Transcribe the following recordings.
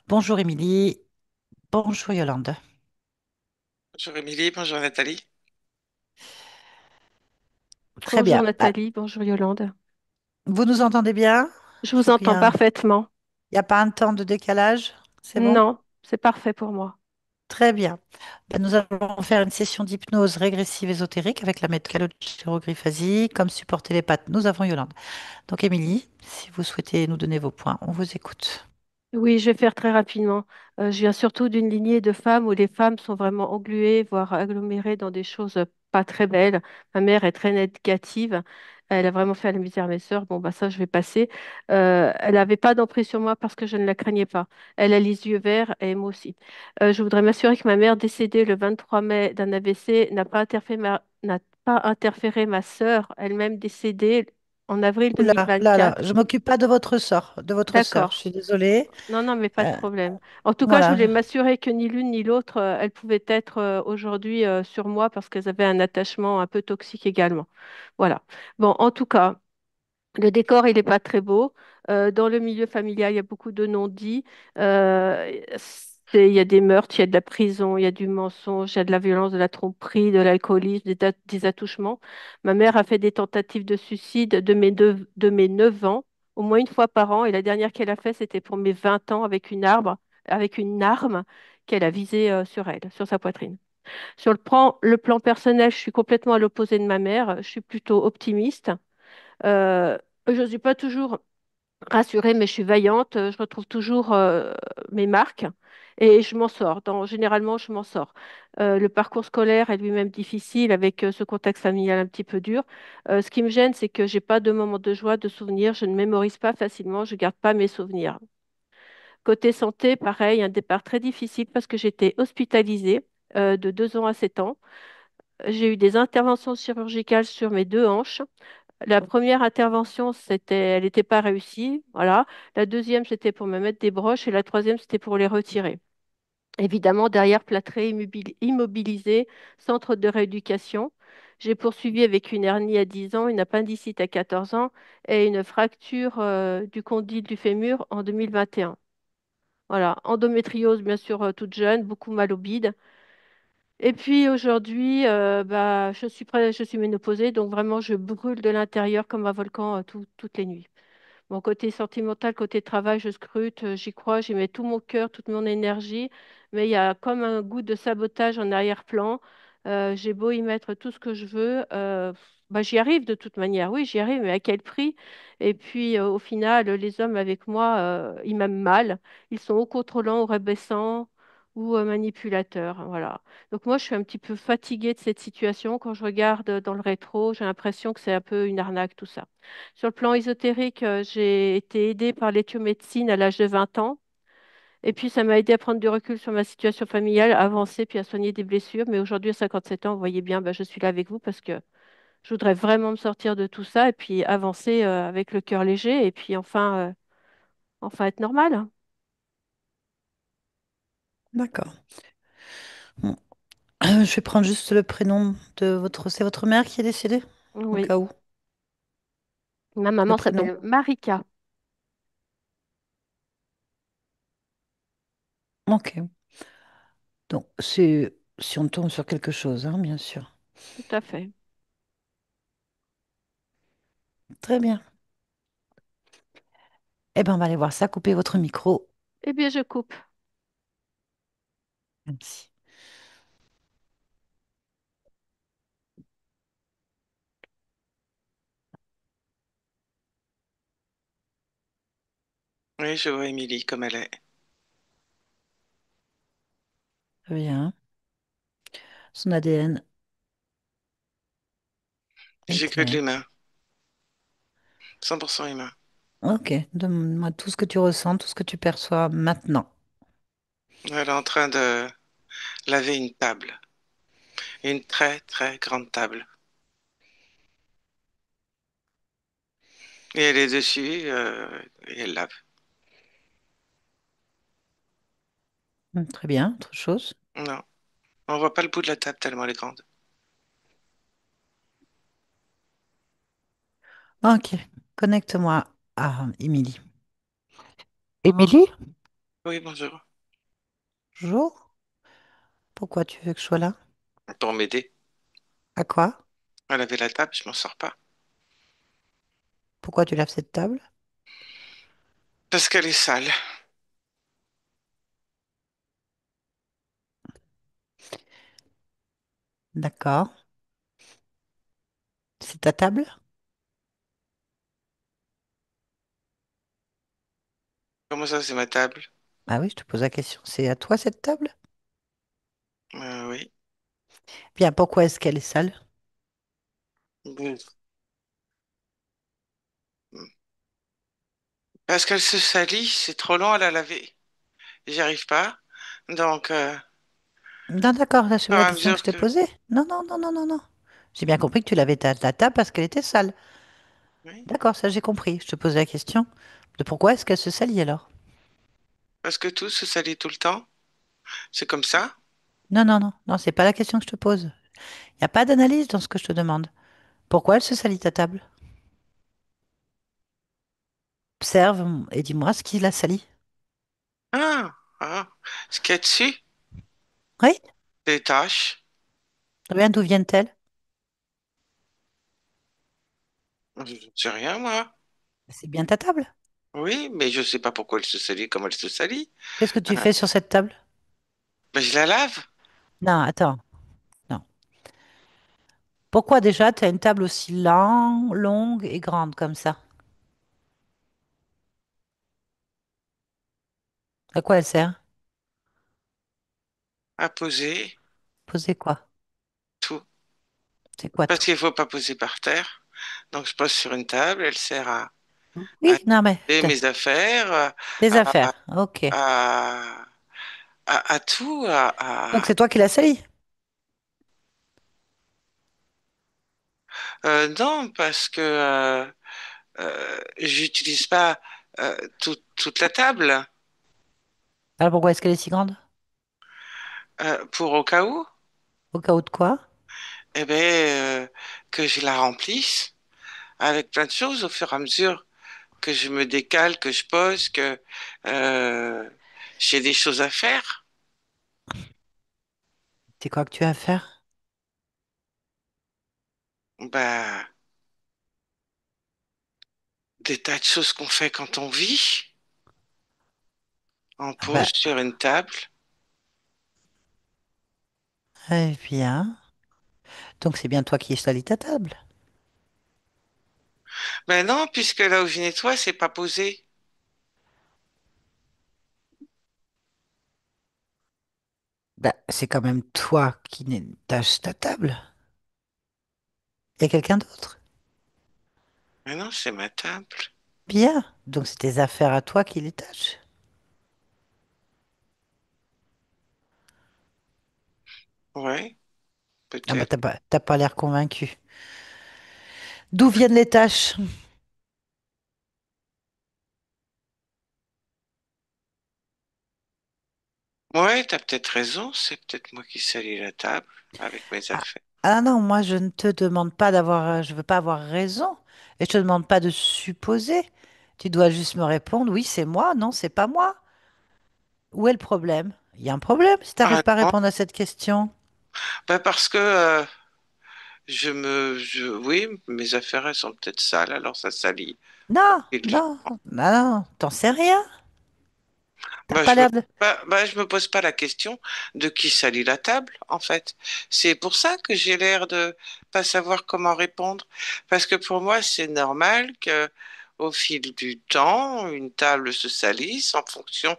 Bonjour Émilie, bonjour Yolande. Bonjour Émilie, bonjour Nathalie. Très Bonjour bien. Ah, Nathalie, bonjour Yolande. vous nous entendez bien? Je Il vous faut qu'il y ait entends un- parfaitement. il n'y a pas un temps de décalage? C'est bon? Non, c'est parfait pour moi. Très bien. Ben, nous allons faire une session d'hypnose régressive ésotérique avec la méthode calogérogriphasie. Comme support télépathe, nous avons Yolande. Donc Émilie, si vous souhaitez nous donner vos points, on vous écoute. Oui, je vais faire très rapidement. Je viens surtout d'une lignée de femmes où les femmes sont vraiment engluées, voire agglomérées dans des choses pas très belles. Ma mère est très négative. Elle a vraiment fait la misère à mes sœurs. Bon, bah ça, je vais passer. Elle n'avait pas d'emprise sur moi parce que je ne la craignais pas. Elle a les yeux verts et moi aussi. Je voudrais m'assurer que ma mère, décédée le 23 mai d'un AVC, n'a pas interféré ma sœur, elle-même décédée en avril Oula, là, là, 2024. je m'occupe pas de votre sœur. Je D'accord. suis désolée. Non, non, mais pas de Euh, problème. En tout cas, je voilà. voulais m'assurer que ni l'une ni l'autre, elles pouvaient être aujourd'hui sur moi parce qu'elles avaient un attachement un peu toxique également. Voilà. Bon, en tout cas, le décor, il n'est pas très beau. Dans le milieu familial, il y a beaucoup de non-dits. Il y a des meurtres, il y a de la prison, il y a du mensonge, il y a de la violence, de la tromperie, de l'alcoolisme, des attouchements. Ma mère a fait des tentatives de suicide de mes 9 ans, au moins une fois par an. Et la dernière qu'elle a fait, c'était pour mes 20 ans avec une arme qu'elle a visée sur elle, sur sa poitrine. Sur le plan personnel, je suis complètement à l'opposé de ma mère. Je suis plutôt optimiste. Euh, je ne suis pas toujours rassurée, mais je suis vaillante. Je retrouve toujours mes marques et je m'en sors. Généralement, je m'en sors. Le parcours scolaire est lui-même difficile avec ce contexte familial un petit peu dur. Ce qui me gêne, c'est que j'ai pas de moments de joie, de souvenirs. Je ne mémorise pas facilement. Je garde pas mes souvenirs. Côté santé, pareil, un départ très difficile parce que j'étais hospitalisée de 2 ans à 7 ans. J'ai eu des interventions chirurgicales sur mes deux hanches. La première intervention, elle n'était pas réussie. Voilà. La deuxième, c'était pour me mettre des broches et la troisième, c'était pour les retirer. Évidemment, derrière, plâtré, immobilisé, centre de rééducation. J'ai poursuivi avec une hernie à 10 ans, une appendicite à 14 ans et une fracture du condyle du fémur en 2021. Voilà. Endométriose, bien sûr, toute jeune, beaucoup mal au bide. Et puis aujourd'hui, bah, je suis ménopausée, donc vraiment, je brûle de l'intérieur comme un volcan toutes les nuits. Mon côté sentimental, côté travail, je scrute, j'y crois, j'y mets tout mon cœur, toute mon énergie, mais il y a comme un goût de sabotage en arrière-plan. J'ai beau y mettre tout ce que je veux, bah, j'y arrive de toute manière. Oui, j'y arrive, mais à quel prix? Et puis au final, les hommes avec moi, ils m'aiment mal. Ils sont ou contrôlants, ou rabaissants, ou manipulateurs. Voilà. Donc moi, je suis un petit peu fatiguée de cette situation. Quand je regarde dans le rétro, j'ai l'impression que c'est un peu une arnaque, tout ça. Sur le plan ésotérique, j'ai été aidée par l'éthiomédecine à l'âge de 20 ans. Et puis, ça m'a aidé à prendre du recul sur ma situation familiale, à avancer, puis à soigner des blessures. Mais aujourd'hui, à 57 ans, vous voyez bien, bah, je suis là avec vous parce que je voudrais vraiment me sortir de tout ça et puis avancer avec le cœur léger et puis enfin être normale. D'accord. Bon. Je vais prendre juste le prénom de votre... C'est votre mère qui est décédée? Au Oui. cas où. Ma Le maman prénom. s'appelle Marika. Ok. Donc, c'est si on tombe sur quelque chose, hein, bien sûr. Tout à fait. Très bien. Eh ben, on va aller voir ça. Coupez votre micro. Eh bien, je coupe. Merci. Oui, je vois Émilie comme elle est. Très bien. Son ADN J'ai que de était. l'humain, 100% humain. Ok. Donne-moi tout ce que tu ressens, tout ce que tu perçois maintenant. Elle est en train de laver une table, une très très grande table. Et elle est dessus et elle lave. Très bien. Autre chose. Non, on voit pas le bout de la table tellement elle est grande. Ok. Connecte-moi à Émilie. Émilie? Oui, bonjour. Bonjour. Pourquoi tu veux que je sois là? Pour m'aider À quoi? à laver la table, je m'en sors pas. Pourquoi tu laves cette table? Parce qu'elle est sale. D'accord. C'est ta table? Comment ça, c'est ma table? Ah oui, je te pose la question. C'est à toi cette table? Oui. Bien, pourquoi est-ce qu'elle est sale? Bon. Parce qu'elle se salit, c'est trop long à la laver. J'y arrive pas. Donc, Non, d'accord, là, c'est au fur la et à question que mesure je t'ai que... posée. Non, non, non, non, non, non. J'ai bien compris que tu lavais ta table parce qu'elle était sale. Oui. D'accord, ça j'ai compris. Je te posais la question de pourquoi est-ce qu'elle se salit alors? Parce que tout se salit tout le temps. C'est comme ça. Non, non, non, non, c'est pas la question que je te pose. Il n'y a pas d'analyse dans ce que je te demande. Pourquoi elle se salit ta table? Observe et dis-moi ce qui la salit. Ah. Ce qu'il y a dessus, Oui? des taches. Très bien, d'où viennent-elles? Je ne sais rien, moi. C'est bien ta table. Oui, mais je sais pas pourquoi elle se salit comme elle se salit. Qu'est-ce que tu Ah, fais sur cette table? ben, je la lave. Non, attends. Non. Pourquoi déjà tu as une table aussi longue et grande comme ça? À quoi elle sert? À poser Poser quoi? tout. C'est quoi Parce tout? qu'il faut pas poser par terre. Donc, je pose sur une table. Elle sert à Oui, non mais et mes affaires, tes à, affaires. Ok. à, à tout. Donc c'est toi qui la salis. Non, parce que j'utilise pas toute la table Alors pourquoi est-ce qu'elle est si grande? pour au cas où, Au cas où de quoi? eh ben, que je la remplisse avec plein de choses au fur et à mesure que je me décale, que je pose, que euh, j'ai des choses à faire. C'est quoi que tu as à faire? Bah, des tas de choses qu'on fait quand on vit. On Ah bah, pose sur une table. eh bien. Donc c'est bien toi qui salis ta table. Ben non, puisque là où je nettoie, c'est pas posé. Bah, c'est quand même toi qui tâches ta table. Il y a quelqu'un d'autre. Mais non, c'est ma table. Bien. Donc c'est tes affaires à toi qui les tâches. Ouais, Ah bah peut-être. t'as pas l'air convaincu. D'où viennent les tâches? Ouais, t'as peut-être raison. C'est peut-être moi qui salis la table avec mes Ah, affaires. ah non, moi je ne te demande pas d'avoir, je veux pas avoir raison. Et je te demande pas de supposer. Tu dois juste me répondre, oui, c'est moi, non, c'est pas moi. Où est le problème? Il y a un problème si tu Ah n'arrives pas à non, répondre à cette question. ben parce que oui, mes affaires elles sont peut-être sales, alors ça salit. Non, Et le- non, non, non, t'en sais rien. T'as Ben, pas l'air de... je me pose pas la question de qui salit la table, en fait. C'est pour ça que j'ai l'air de pas savoir comment répondre. Parce que pour moi, c'est normal que, au fil du temps, une table se salisse en fonction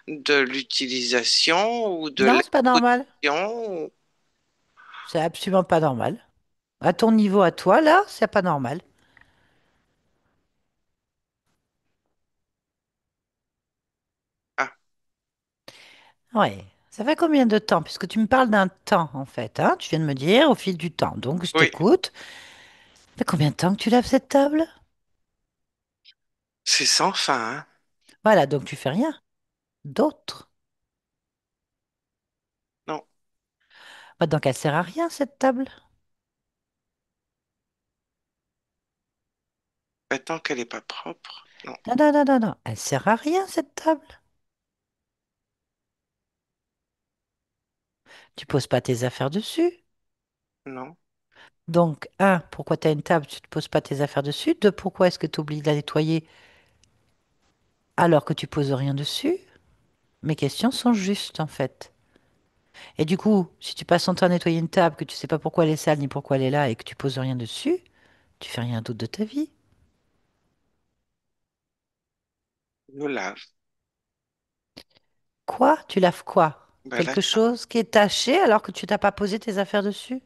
de l'utilisation ou de Non, c'est pas normal. l'exposition. C'est absolument pas normal. À ton niveau, à toi, là, c'est pas normal. Ah, Ouais. Ça fait combien de temps? Puisque tu me parles d'un temps, en fait, hein? Tu viens de me dire au fil du temps. Donc, je oui, t'écoute. Ça fait combien de temps que tu laves cette table? c'est sans fin, hein. Voilà, donc tu fais rien d'autre. Non, Bah, donc, elle sert à rien, cette table. pas tant qu'elle est pas propre. Non. Non, non, non, non, non. Elle sert à rien, cette table. Tu poses pas tes affaires dessus. Non. Donc, un, pourquoi tu as une table, tu ne poses pas tes affaires dessus. Deux, pourquoi est-ce que tu oublies de la nettoyer alors que tu poses rien dessus? Mes questions sont justes, en fait. Et du coup, si tu passes ton temps à nettoyer une table, que tu sais pas pourquoi elle est sale ni pourquoi elle est là et que tu poses rien dessus, tu fais rien d'autre de ta vie. Je lave. Quoi? Tu laves quoi? Ben, la Quelque chambre. chose qui est taché alors que tu t'as pas posé tes affaires dessus?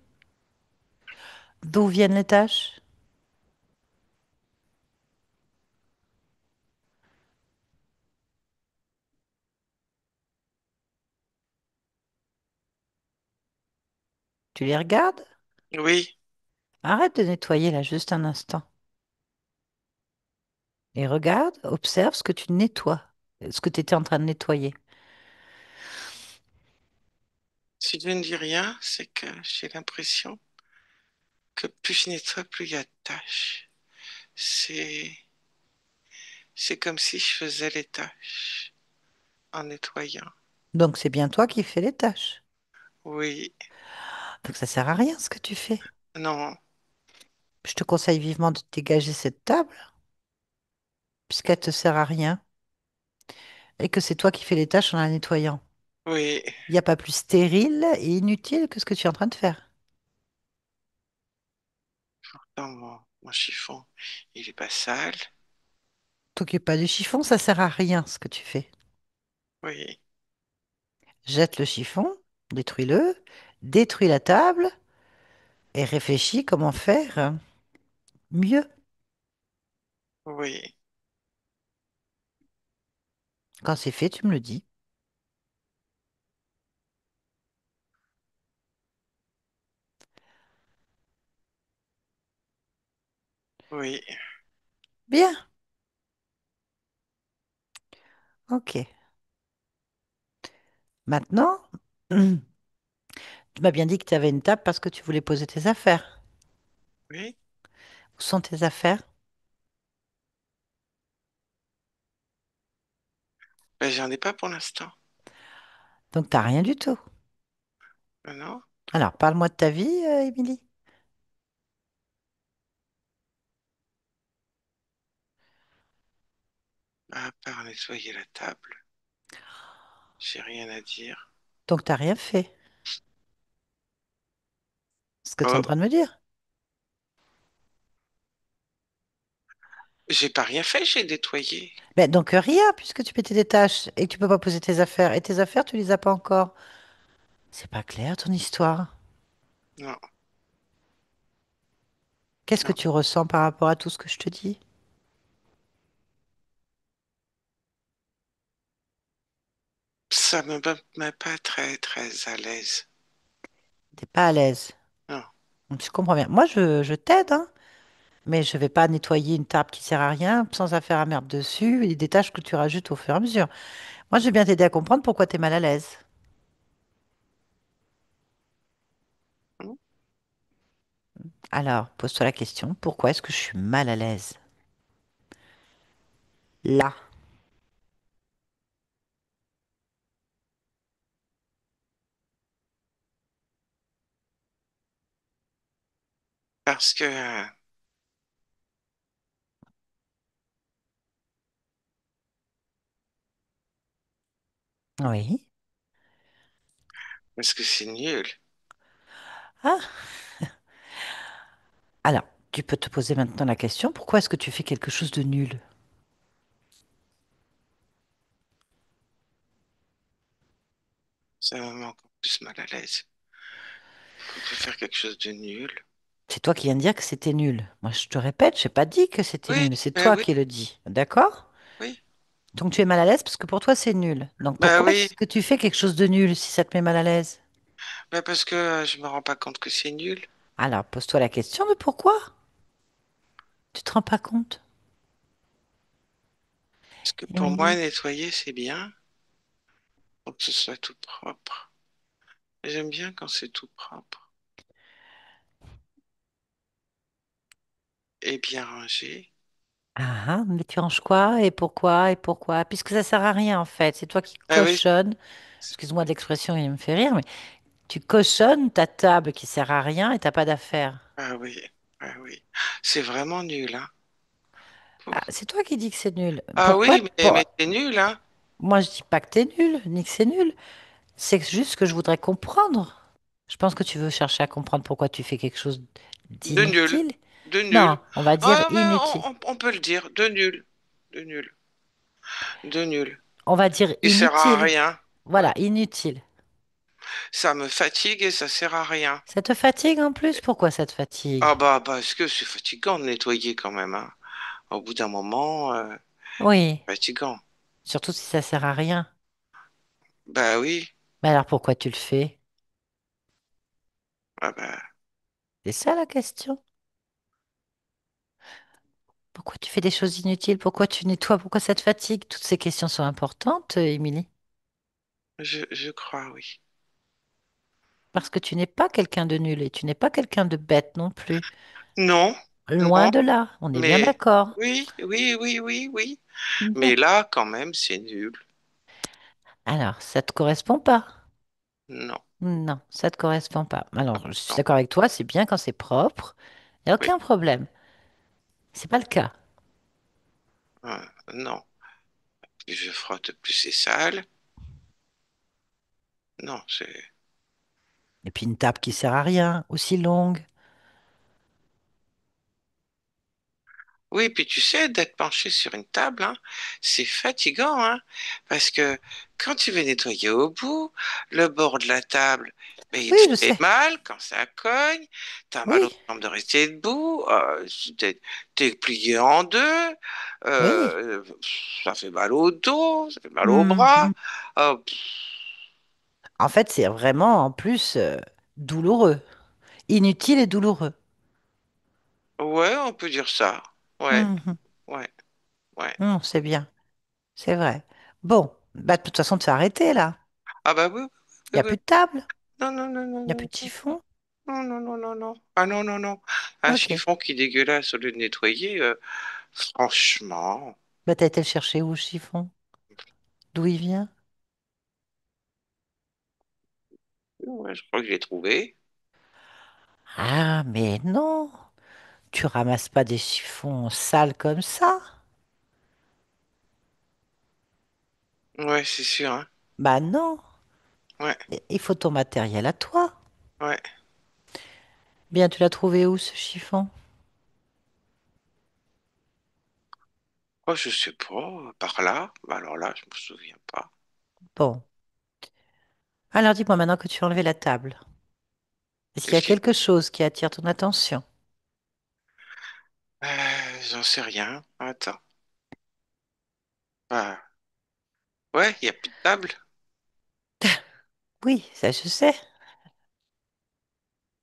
D'où viennent les taches? Tu les regardes? Oui, Arrête de nettoyer là juste un instant. Et regarde, observe ce que tu nettoies, ce que tu étais en train de nettoyer. si je ne dis rien, c'est que j'ai l'impression que plus je nettoie, plus il y a de tâches. C'est, c'est comme si je faisais les tâches en nettoyant. Donc c'est bien toi qui fais les tâches. Oui, Donc ça sert à rien ce que tu fais. non, Je te conseille vivement de dégager cette table, puisqu'elle te sert à rien, et que c'est toi qui fais les tâches en la nettoyant. oui. Il n'y a pas plus stérile et inutile que ce que tu es en train de faire. Dans mon chiffon, il est pas sale. T'occupe pas du chiffon, ça sert à rien ce que tu fais. Oui, Jette le chiffon, détruis-le, détruis la table et réfléchis comment faire mieux. oui, Quand c'est fait, tu me le dis. oui, Bien, ok. Maintenant, tu m'as bien dit que tu avais une table parce que tu voulais poser tes affaires. oui. Où sont tes affaires? Ben, j'en ai pas pour l'instant. Donc, t'as rien du tout. Non, Alors, parle-moi de ta vie, Émilie. à part nettoyer la table, j'ai rien à dire. Donc, t'as rien fait. C'est ce que tu es en Oh, train de me dire. j'ai pas rien fait, j'ai nettoyé. Ben, donc, rien, puisque tu mettais des tâches et que tu peux pas poser tes affaires. Et tes affaires, tu les as pas encore. C'est pas clair, ton histoire. Non, Qu'est-ce que non. tu ressens par rapport à tout ce que je te dis? Ça me met pas très, très à l'aise. T'es pas à l'aise. Non, Donc, je comprends bien. Moi, je t'aide, hein, mais je vais pas nettoyer une table qui sert à rien sans affaire à merde dessus et des tâches que tu rajoutes au fur et à mesure. Moi, je vais bien t'aider à comprendre pourquoi tu es mal à l'aise. non. Alors, pose-toi la question, pourquoi est-ce que je suis mal à l'aise? Là. Parce que Oui. parce que c'est nul. Ah, alors, tu peux te poser maintenant la question, pourquoi est-ce que tu fais quelque chose de nul? Ça me met encore plus mal à l'aise. Pourquoi je peux faire quelque chose de nul? C'est toi qui viens de dire que c'était nul. Moi, je te répète, je n'ai pas dit que c'était Oui, nul. C'est ben toi oui, qui le dis. D'accord? oui, Donc, tu es mal à l'aise parce que pour toi, c'est nul. Donc, ben pourquoi oui, est-ce que tu fais quelque chose de nul si ça te met mal à l'aise? ben parce que je me rends pas compte que c'est nul. Alors, pose-toi la question de pourquoi? Tu te rends pas compte? Parce que pour moi, Émilie? nettoyer, c'est bien. Faut que ce soit tout propre. J'aime bien quand c'est tout propre et bien rangé. Ah, ah, mais tu ranges quoi et pourquoi et pourquoi? Puisque ça sert à rien en fait. C'est toi qui Ah oui, cochonnes. c'est- Excuse-moi de l'expression, il me fait rire, mais Tu cochonnes ta table qui sert à rien et t'as pas d'affaires. Ah oui, ah oui. C'est vraiment nul, hein. Ah, c'est toi qui dis que c'est nul. Ah Pourquoi oui, mais c'est nul, hein. Moi, je dis pas que t'es nul, ni que c'est nul. C'est juste que je voudrais comprendre. Je pense que tu veux chercher à comprendre pourquoi tu fais quelque chose De nul, d'inutile. de Non, nul. on va dire Ah, mais inutile. on peut le dire, de nul, de nul, de nul. On va dire Il sert à inutile. rien. Voilà, Ouais. inutile. Ça me fatigue et ça sert à rien. Ça te fatigue en plus? Pourquoi ça te fatigue? Ah bah parce que c'est fatigant de nettoyer quand même, hein. Au bout d'un moment, Oui, fatigant. surtout si ça sert à rien. Bah oui. Mais alors pourquoi tu le fais? Ah bah, C'est ça la question. Pourquoi tu fais des choses inutiles? Pourquoi tu nettoies? Pourquoi ça te fatigue? Toutes ces questions sont importantes, Émilie. je crois, oui. Parce que tu n'es pas quelqu'un de nul et tu n'es pas quelqu'un de bête non plus. Non, Loin non, de là, on est bien mais d'accord. oui, oui, oui, oui, oui. Bon. Mais là, quand même, c'est nul. Alors, ça te correspond pas? Non, Non, ça te correspond pas. Alors, je suis non, d'accord avec toi, c'est bien quand c'est propre. Il n'y a oui, aucun problème. C'est pas le cas. non. Plus je frotte, plus c'est sale. Non, c'est... Et puis une table qui sert à rien, aussi longue. Oui, puis tu sais, d'être penché sur une table, hein, c'est fatigant, hein, parce que quand tu veux nettoyer au bout, le bord de la table, ben, il Oui, te je fait sais. mal quand ça cogne, t'as mal aux Oui, jambes de rester debout, t'es plié en deux, oui. euh, ça fait mal au dos, ça fait mal au bras. Mhm. En fait, c'est vraiment en plus douloureux. Inutile et douloureux. Ouais, on peut dire ça. Ouais, Mhm. ouais, ouais. C'est bien, c'est vrai. Bon, bah, de toute façon, tu as arrêté là. Ah bah oui, Il oui, n'y a oui. plus de table, Non, non, non, non, il n'y a non, plus de non. chiffon. Non, non, non, non, non. Ah non, non, non. Un Ok. chiffon qui est dégueulasse au lieu de nettoyer, franchement, Bah, t'as été le chercher où, le chiffon? D'où il vient? ouais, je crois que je l'ai trouvé. Ah, mais non, tu ramasses pas des chiffons sales comme ça. Ouais, c'est sûr, hein. Bah non, Ouais, il faut ton matériel à toi. ouais. Bien, tu l'as trouvé où, ce chiffon? Oh, je sais pas, par là. Bah alors là, je me souviens pas. Bon. Alors dis-moi maintenant que tu as enlevé la table. Est-ce qu'il y a Qu'est-ce qu'il... quelque chose qui attire ton attention? J'en sais rien. Attends. Ah, ouais, il y a plus de table. Oui, ça je sais,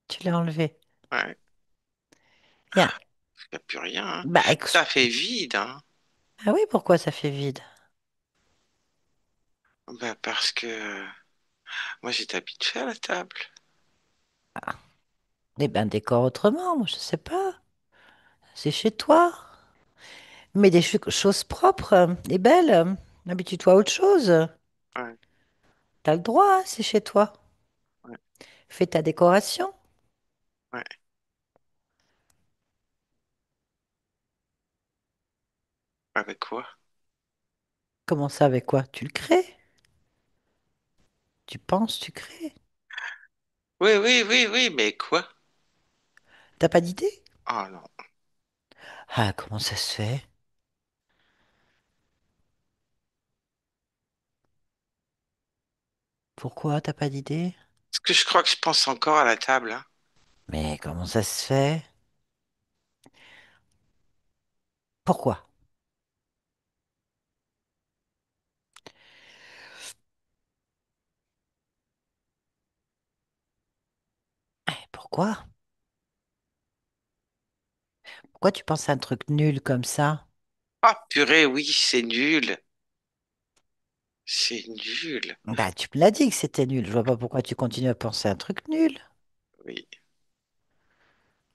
tu l'as enlevé. Ouais, Bien. il y a plus rien, hein. Bah, Ça fait vide, hein. ah oui, pourquoi ça fait vide? Bah parce que moi j'étais habitué à la table. Eh ben, décore autrement, moi je sais pas. C'est chez toi. Mais des choses propres et belles. Habitue-toi à autre chose. Ouais, T'as le droit, hein, c'est chez toi. ouais, Fais ta décoration. ouais. Avec quoi? Comment ça, avec quoi? Tu le crées? Tu penses, tu crées? Oui, oui, oui, oui, mais quoi? T'as pas d'idée? Ah non. Ah, comment ça se fait? Pourquoi t'as pas d'idée? Parce que je crois que je pense encore à la table, hein. Mais comment ça se fait? Pourquoi? Pourquoi? Pourquoi tu penses à un truc nul comme ça? Ah purée, oui, c'est nul. C'est nul. Bah, tu me l'as dit que c'était nul. Je vois pas pourquoi tu continues à penser à un truc nul. Oui.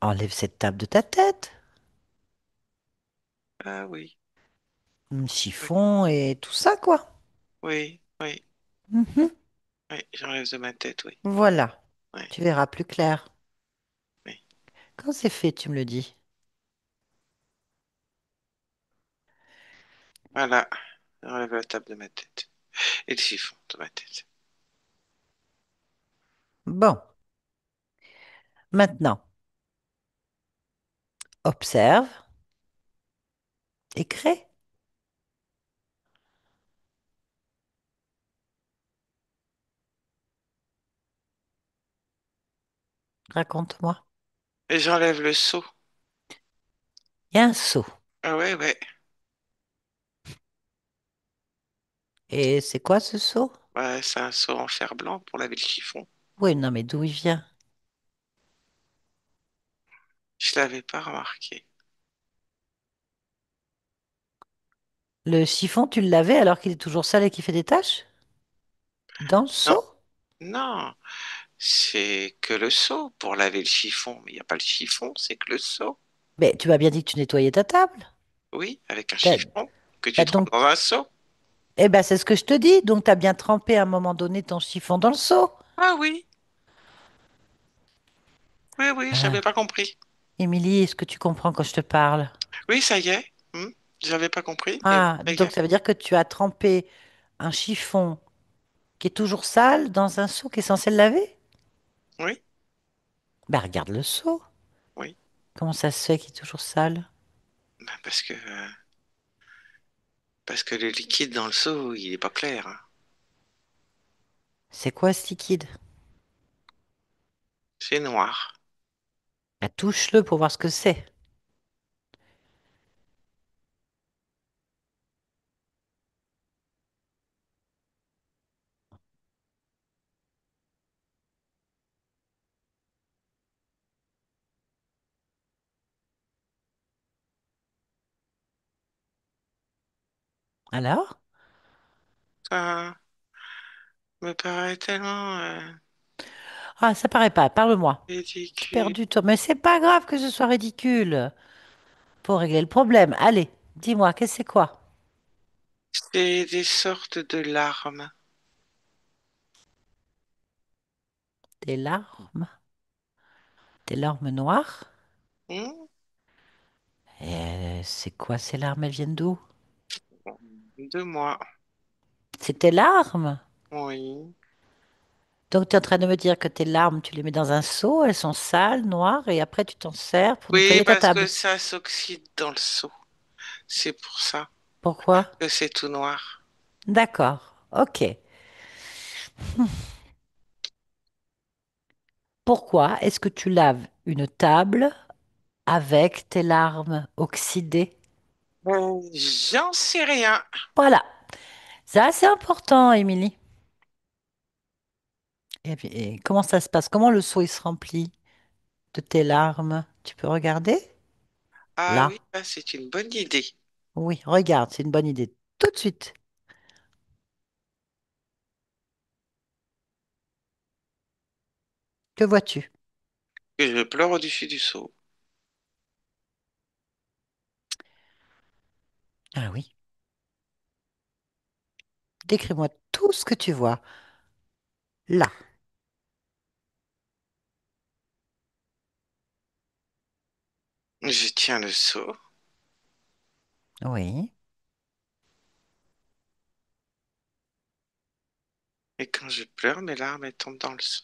Enlève cette table de ta tête. Ah oui. Oui, Chiffon et tout ça, quoi. oui, oui, Mhm. oui, j'enlève de ma tête, oui. Voilà. Oui, Tu verras plus clair. oui. Quand c'est fait, tu me le dis. Voilà. J'enlève la table de ma tête. Et le chiffon de ma tête. Bon, maintenant, observe et crée. Raconte-moi. Et j'enlève le seau. Il y a un seau. Ah ouais, ouais. Et c'est quoi ce seau? Ouais, c'est un seau en fer blanc pour laver le chiffon. Oui, non, mais d'où il vient? Je l'avais pas remarqué. Le chiffon, tu le lavais alors qu'il est toujours sale et qu'il fait des taches? Dans le Non, seau? non, c'est que le seau pour laver le chiffon. Mais il n'y a pas le chiffon, c'est que le seau. Mais tu m'as bien dit que tu nettoyais ta table. Oui, avec un T'as- chiffon que tu bah trempes donc, dans un seau. eh ben, c'est ce que je te dis. Donc, tu as bien trempé à un moment donné ton chiffon dans le seau. Ah oui, oui, oui, Ah, j'avais pas compris. Émilie, est-ce que tu comprends quand je te parle? Oui, ça y est. J'avais pas compris, mais oui, Ah, ça y donc est. ça veut dire que tu as trempé un chiffon qui est toujours sale dans un seau qui est censé le laver? Oui, Bah, regarde le seau. oui. Comment ça se fait qu'il est toujours sale? Ben, parce que le liquide dans le seau, il est pas clair, hein. C'est quoi ce liquide? C'est noir. Bah, touche-le pour voir ce que c'est. Alors? Ça me paraît tellement Ah, ça paraît pas. Parle-moi. Je suis ridicule. perdue, toi. Mais c'est pas grave que ce soit ridicule. Faut régler le problème. Allez, dis-moi, qu'est-ce que c'est quoi? C'est des sortes de larmes. Des larmes? Des larmes noires? Hmm. C'est quoi ces larmes? Elles viennent d'où? De moi. C'est tes larmes? Oui. Donc, tu es en train de me dire que tes larmes, tu les mets dans un seau, elles sont sales, noires, et après tu t'en sers pour Oui, nettoyer ta parce que table. ça s'oxyde dans le seau. C'est pour ça Pourquoi? que c'est tout noir. D'accord, ok. Pourquoi est-ce que tu laves une table avec tes larmes oxydées? J'en sais rien. Voilà, ça c'est important, Émilie. Et comment ça se passe? Comment le seau il se remplit de tes larmes? Tu peux regarder? Ah Là. oui, ça, c'est une bonne idée. Oui, regarde, c'est une bonne idée. Tout de suite. Que vois-tu? Que je pleure au-dessus du seau. Ah oui. Décris-moi tout ce que tu vois. Là. Je tiens le seau Oui. et quand je pleure, mes larmes elles tombent dans le seau.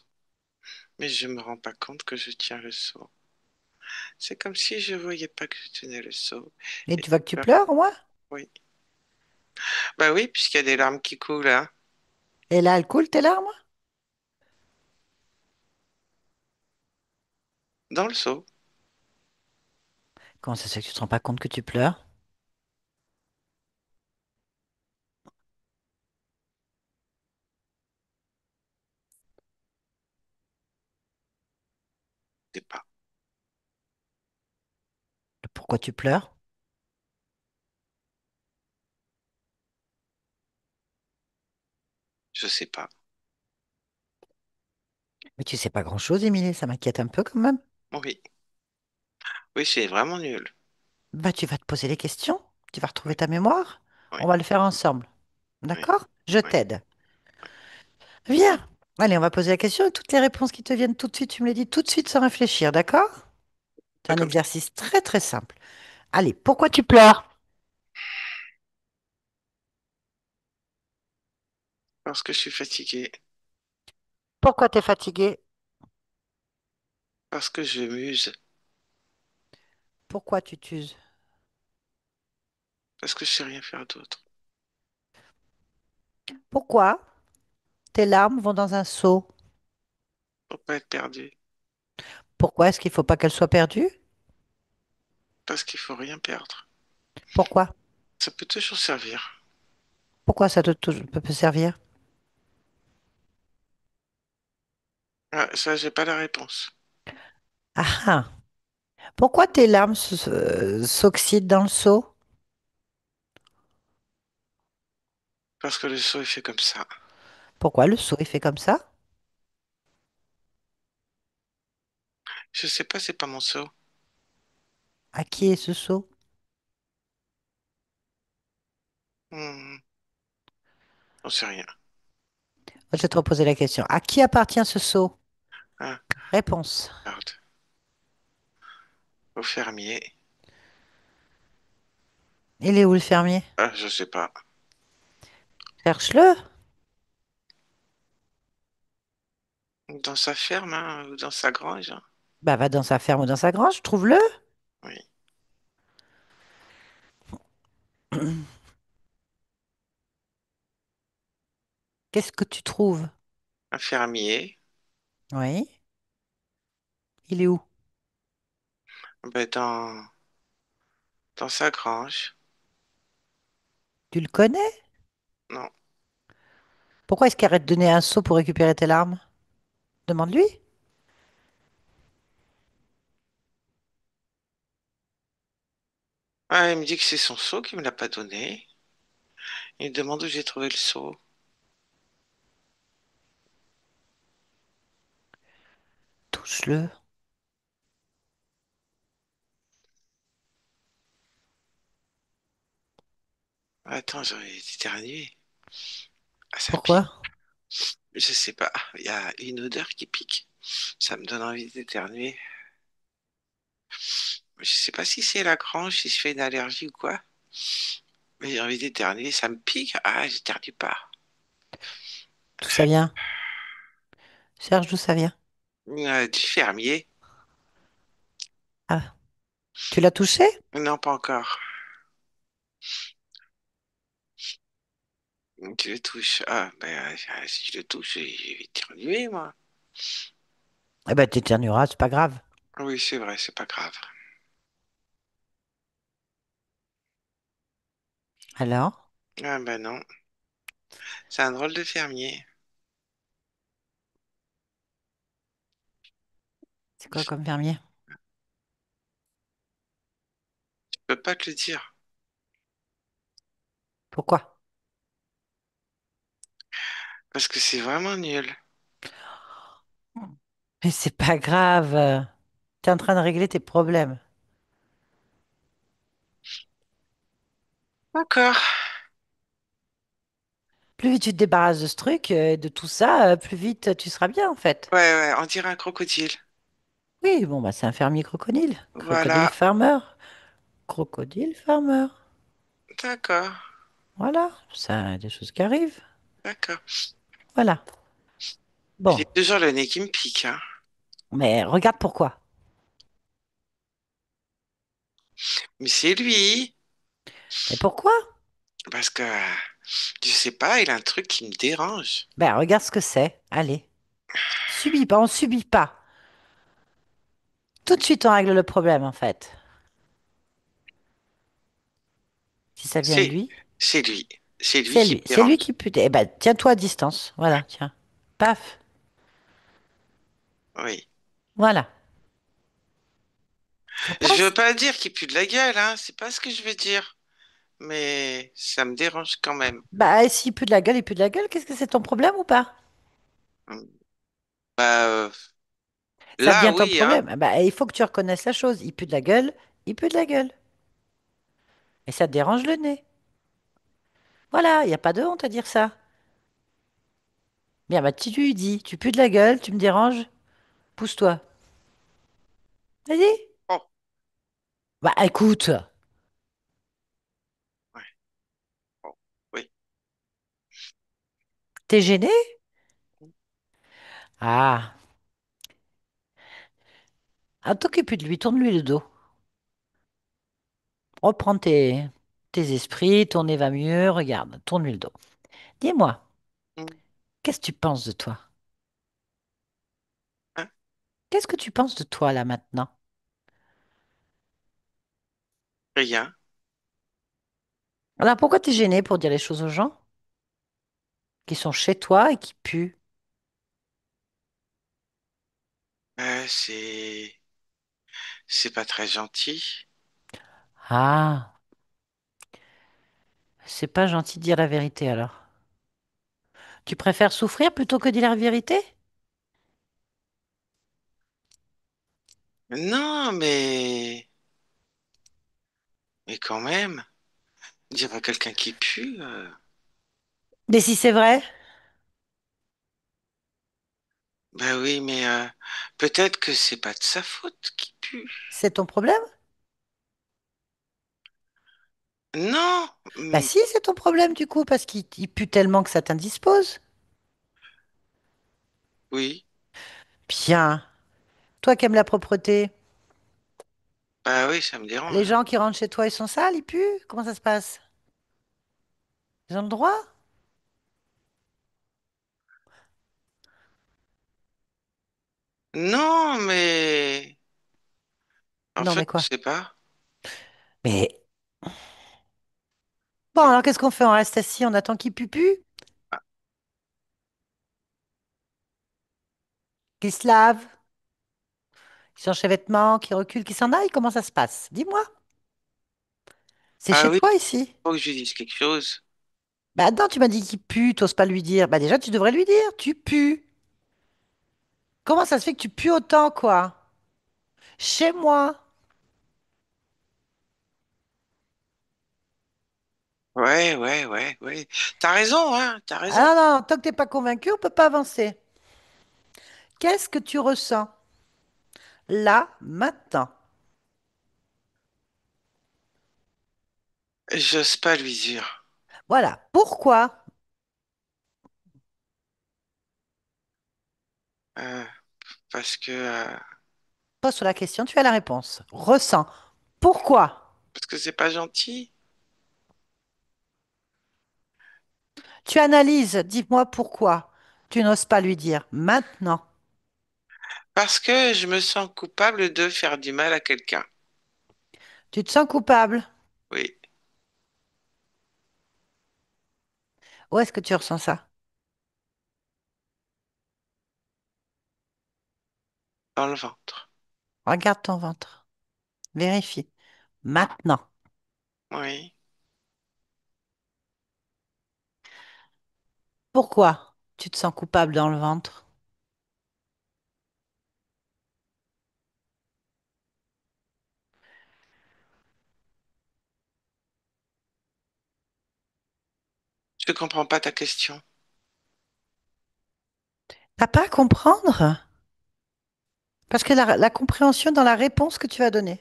Mais je me rends pas compte que je tiens le seau. C'est comme si je voyais pas que je tenais le seau Et et tu vois que je tu pleure. pleures, moi? Oui. Bah oui, puisqu'il y a des larmes qui coulent, hein, Et là, elles coulent tes larmes? dans le seau. Comment ça se fait que tu te rends pas compte que tu pleures? Je sais pas. Pourquoi tu pleures? Je sais pas. Mais tu sais pas grand-chose, Émilie, ça m'inquiète un peu quand même. Oui. Oui, c'est vraiment nul. Bah, tu vas te poser les questions, tu vas retrouver Oui, ta mémoire, oui, on va le faire ensemble. oui, D'accord? Je oui, t'aide. oui. Viens. Allez, on va poser la question et toutes les réponses qui te viennent tout de suite, tu me les dis tout de suite sans réfléchir, d'accord? C'est Pas un comme ça. exercice très très simple. Allez, pourquoi tu pleures? Parce que je suis fatigué. Pourquoi tu es fatigué? Parce que je muse. Pourquoi tu t'uses? Parce que je sais rien faire d'autre. Pourquoi tes larmes vont dans un seau? Pour pas être perdu. Pourquoi est-ce qu'il ne faut pas qu'elles soient perdues? Parce qu'il faut rien perdre. Pourquoi? Ça peut toujours servir. Pourquoi ça peut servir? Ah, ça, j'ai pas la réponse. Ah ah. Pourquoi tes larmes s'oxydent dans le seau? Parce que le saut est fait comme ça. Pourquoi le seau est fait comme ça? Je sais pas, c'est pas mon saut. À qui est ce seau? Hmm, j'en sais rien. Je vais te reposer la question. À qui appartient ce seau? Ah, Réponse. merde. Au fermier. Il est où le fermier? Ah, je sais pas. Cherche-le. Dans sa ferme, hein, ou dans sa grange, hein. Bah, va dans sa ferme ou dans sa grange, trouve-le. Oui. Qu'est-ce que tu trouves? Un fermier. Oui. Il est où? Ben, dans sa grange. Tu le connais? Non. Pourquoi est-ce qu'il arrête de donner un seau pour récupérer tes larmes? Demande-lui. Ah, il me dit que c'est son seau qui me l'a pas donné. Il me demande où j'ai trouvé le seau. Touche-le. Attends, j'ai envie d'éternuer. Ah, ça Pourquoi? pique. Je sais pas. Il y a une odeur qui pique. Ça me donne envie d'éternuer. Je sais pas si c'est la grange, si je fais une allergie ou quoi. Mais j'ai envie d'éternuer. Ça me pique. Ah, j'éternue pas. D'où ça vient? Cherche d'où ça vient. Du fermier. Ah, tu l'as touché? Non, pas encore. Tu le touches. Ah, ben, si je le touche, je vais éternuer, moi. Eh ben, t'éternueras, c'est pas grave. Oui, c'est vrai, c'est pas grave. Alors? Ah, ben non. C'est un drôle de fermier. C'est quoi comme fermier? Je peux pas te le dire. Pourquoi? Parce que c'est vraiment nul. Mais c'est pas grave. T'es en train de régler tes problèmes. D'accord. Plus vite tu te débarrasses de ce truc, de tout ça, plus vite tu seras bien en fait. Ouais, ouais, on dirait un crocodile. Oui, bon, bah c'est un fermier crocodile. Crocodile Voilà. farmer. Crocodile farmer. D'accord. Voilà, ça, des choses qui arrivent. D'accord. Voilà. Bon, J'ai toujours le nez qui me pique, hein. mais regarde pourquoi. Mais c'est lui. Mais pourquoi? Parce que, je sais pas, il a un truc qui me dérange. Ben, regarde ce que c'est. Allez. Subis pas, on subit pas. Tout de suite, on règle le problème, en fait. Si ça vient de C'est, lui, c'est lui. C'est lui c'est qui me lui. C'est lui dérange. qui pue. Eh ben, tiens-toi à distance. Voilà, tiens. Paf. Oui. Voilà. Ça Je veux passe? pas dire qu'il pue de la gueule, hein. C'est pas ce que je veux dire. Mais ça me dérange quand même. Bah, s'il pue de la gueule, il pue de la gueule. Qu'est-ce que c'est ton problème ou pas? Bah, Ça là, devient ton oui, hein. problème. Ah bah, il faut que tu reconnaisses la chose. Il pue de la gueule, il pue de la gueule. Et ça te dérange le nez. Voilà, il n'y a pas de honte à dire ça. Bien, bah, tu lui dis, tu pues de la gueule, tu me déranges, pousse-toi. Vas-y. Oh, Bah, écoute, ouais, oh, oui. t'es gêné? Ah, ah, t'occupe plus de lui, tourne-lui le dos. Reprends tes esprits, ton nez va mieux, regarde, tourne-lui le dos. Dis-moi, Hmm. qu'est-ce que tu penses de toi? Hein? Qu'est-ce que tu penses de toi là maintenant? Rien. Alors pourquoi t'es gêné pour dire les choses aux gens qui sont chez toi et qui puent? C'est pas très gentil. Ah, c'est pas gentil de dire la vérité alors. Tu préfères souffrir plutôt que dire la vérité? Non, mais quand même, dire à quelqu'un qui pue, Mais si c'est vrai, ben oui, mais peut-être que c'est pas de sa faute qui pue. c'est ton problème? Non, Bah si, c'est ton problème du coup, parce qu'il pue tellement que ça t'indispose. oui, Bien. Toi qui aimes la propreté, bah oui, ça me les dérange. gens qui rentrent chez toi, ils sont sales, ils puent? Comment ça se passe? Ils ont le droit? Non, mais en Non, fait, mais je quoi? sais pas. Mais bon, alors qu'est-ce qu'on fait? On reste assis, on attend qu'il pue, Ah, qu'il se lave, qu'il change ses vêtements, qu'il recule, qu'il s'en aille? Comment ça se passe? Dis-moi. C'est ah chez oui, toi ici? faut que je lui dise quelque chose. Bah non, tu m'as dit qu'il pue, t'oses pas lui dire. Bah déjà, tu devrais lui dire, tu pues. Comment ça se fait que tu pues autant, quoi? Chez moi. Ouais, ouais, ouais, ouais. T'as raison, hein, t'as raison. Ah non, non, tant que t'es pas convaincu, on peut pas avancer. Qu'est-ce que tu ressens là, maintenant? J'ose pas lui dire. Voilà. Pourquoi? Euh, parce que, Pose la question, tu as la réponse. Ressens. Pourquoi? parce que c'est pas gentil. Tu analyses, dis-moi pourquoi. Tu n'oses pas lui dire maintenant. Parce que je me sens coupable de faire du mal à quelqu'un. Tu te sens coupable. Oui, Où est-ce que tu ressens ça? dans le ventre. Regarde ton ventre. Vérifie. Maintenant. Oui. Pourquoi tu te sens coupable dans le ventre? Je comprends pas ta question. T'as pas à comprendre? Parce que la compréhension dans la réponse que tu as donnée.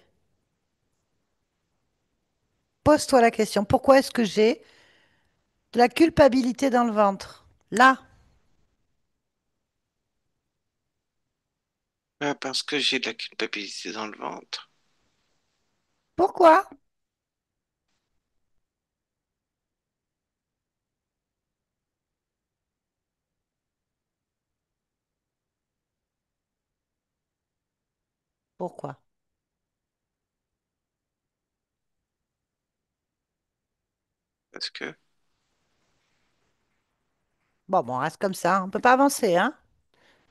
Pose-toi la question. Pourquoi est-ce que j'ai de la culpabilité dans le ventre? Là. Parce que j'ai de la culpabilité dans le ventre. Pourquoi? Pourquoi? Parce que Bon, bon, on reste comme ça. On peut pas avancer, hein?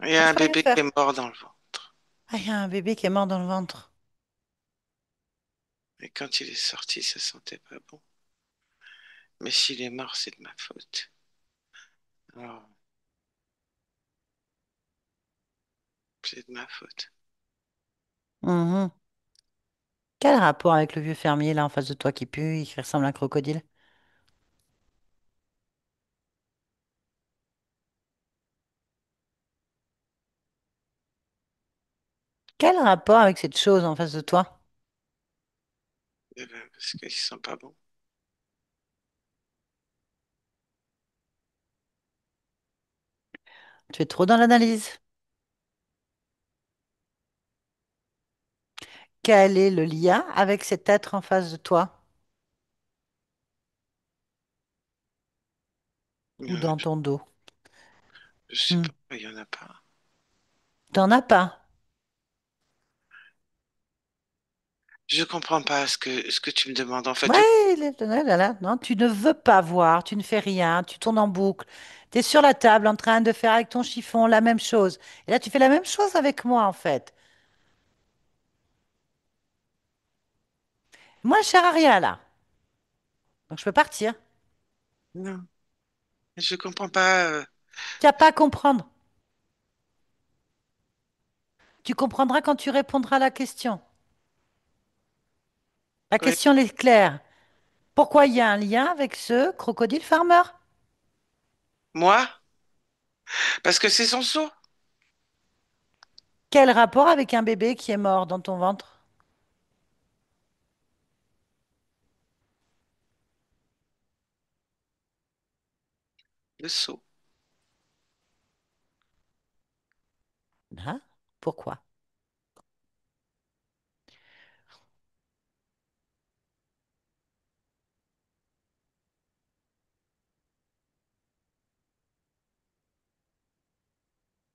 il y a On un peut rien bébé qui faire. est mort dans le ventre. Ah, il y a un bébé qui est mort dans le ventre. Et quand il est sorti, ça sentait pas bon. Mais s'il est mort, c'est de ma faute. Alors, c'est de ma faute. Mhm. Quel rapport avec le vieux fermier là en face de toi qui pue, qui ressemble à un crocodile? Quel rapport avec cette chose en face de toi? Eh ben, parce qu'ils sont pas bons. Tu es trop dans l'analyse. Quel est le lien avec cet être en face de toi ou Euh, dans ton dos? je sais Hmm. pas, il y en a pas. T'en as pas. Je comprends pas ce que tu me demandes. En fait, Ouais, non, tu ne veux pas voir, tu ne fais rien, tu tournes en boucle. Tu es sur la table en train de faire avec ton chiffon la même chose. Et là, tu fais la même chose avec moi, en fait. Moi, je sers à rien, là. Donc, je peux partir. non, je comprends pas. Tu n'as pas à comprendre. Tu comprendras quand tu répondras à la question. La Ouais. question elle est claire. Pourquoi il y a un lien avec ce crocodile farmer? Moi, parce que c'est son seau, Quel rapport avec un bébé qui est mort dans ton ventre? le seau, Hein? Pourquoi?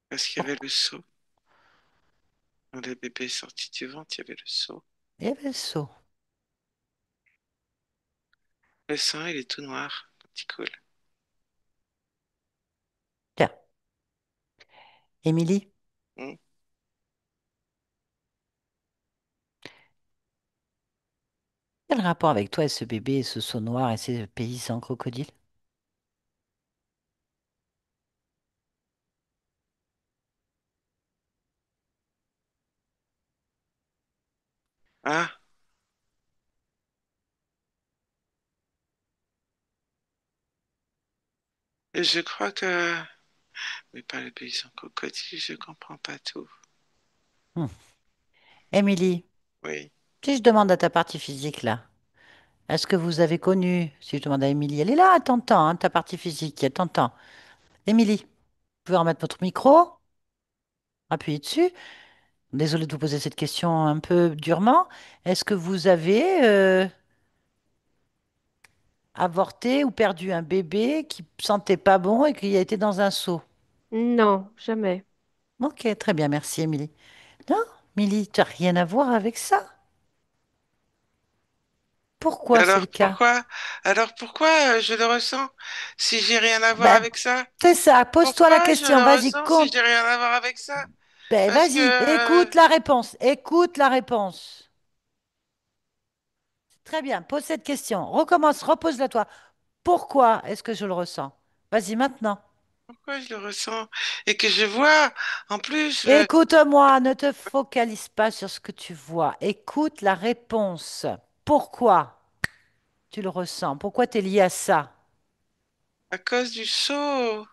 parce qu'il y avait Pourquoi? le seau. Quand le bébé est sorti du ventre, il y avait le seau. Il y avait le seau. Le sang, il est tout noir quand il coule. Tiens, Émilie, Hmm. quel rapport avec toi et ce bébé et ce seau noir et ces paysans crocodiles? Ah, et je crois que... Mais pas le paysan crocodile, je comprends pas tout. Hmm. Émilie, Oui. si je demande à ta partie physique là, est-ce que vous avez connu, si je demande à Émilie, elle est là, elle t'entend, hein, ta partie physique, elle t'entend. Émilie, vous pouvez remettre votre micro, appuyez dessus. Désolée de vous poser cette question un peu durement. Est-ce que vous avez avorté ou perdu un bébé qui sentait pas bon et qui a été dans un seau? Non, jamais. Ok, très bien, merci Émilie. Non, Émilie, tu n'as rien à voir avec ça. Pourquoi c'est le Alors cas? pourquoi, alors pourquoi je le ressens si j'ai rien à voir Ben, avec ça? c'est ça, pose-toi la Pourquoi je question, le vas-y, ressens si compte. j'ai rien à voir avec ça? Ben, Parce que vas-y, écoute la réponse, écoute la réponse. Très bien, pose cette question. Recommence, repose-la toi. Pourquoi est-ce que je le ressens? Vas-y, maintenant. pourquoi je le ressens et que je vois en plus Écoute-moi, ne te focalise pas sur ce que tu vois. Écoute la réponse. Pourquoi tu le ressens? Pourquoi tu es lié à ça? à cause du saut.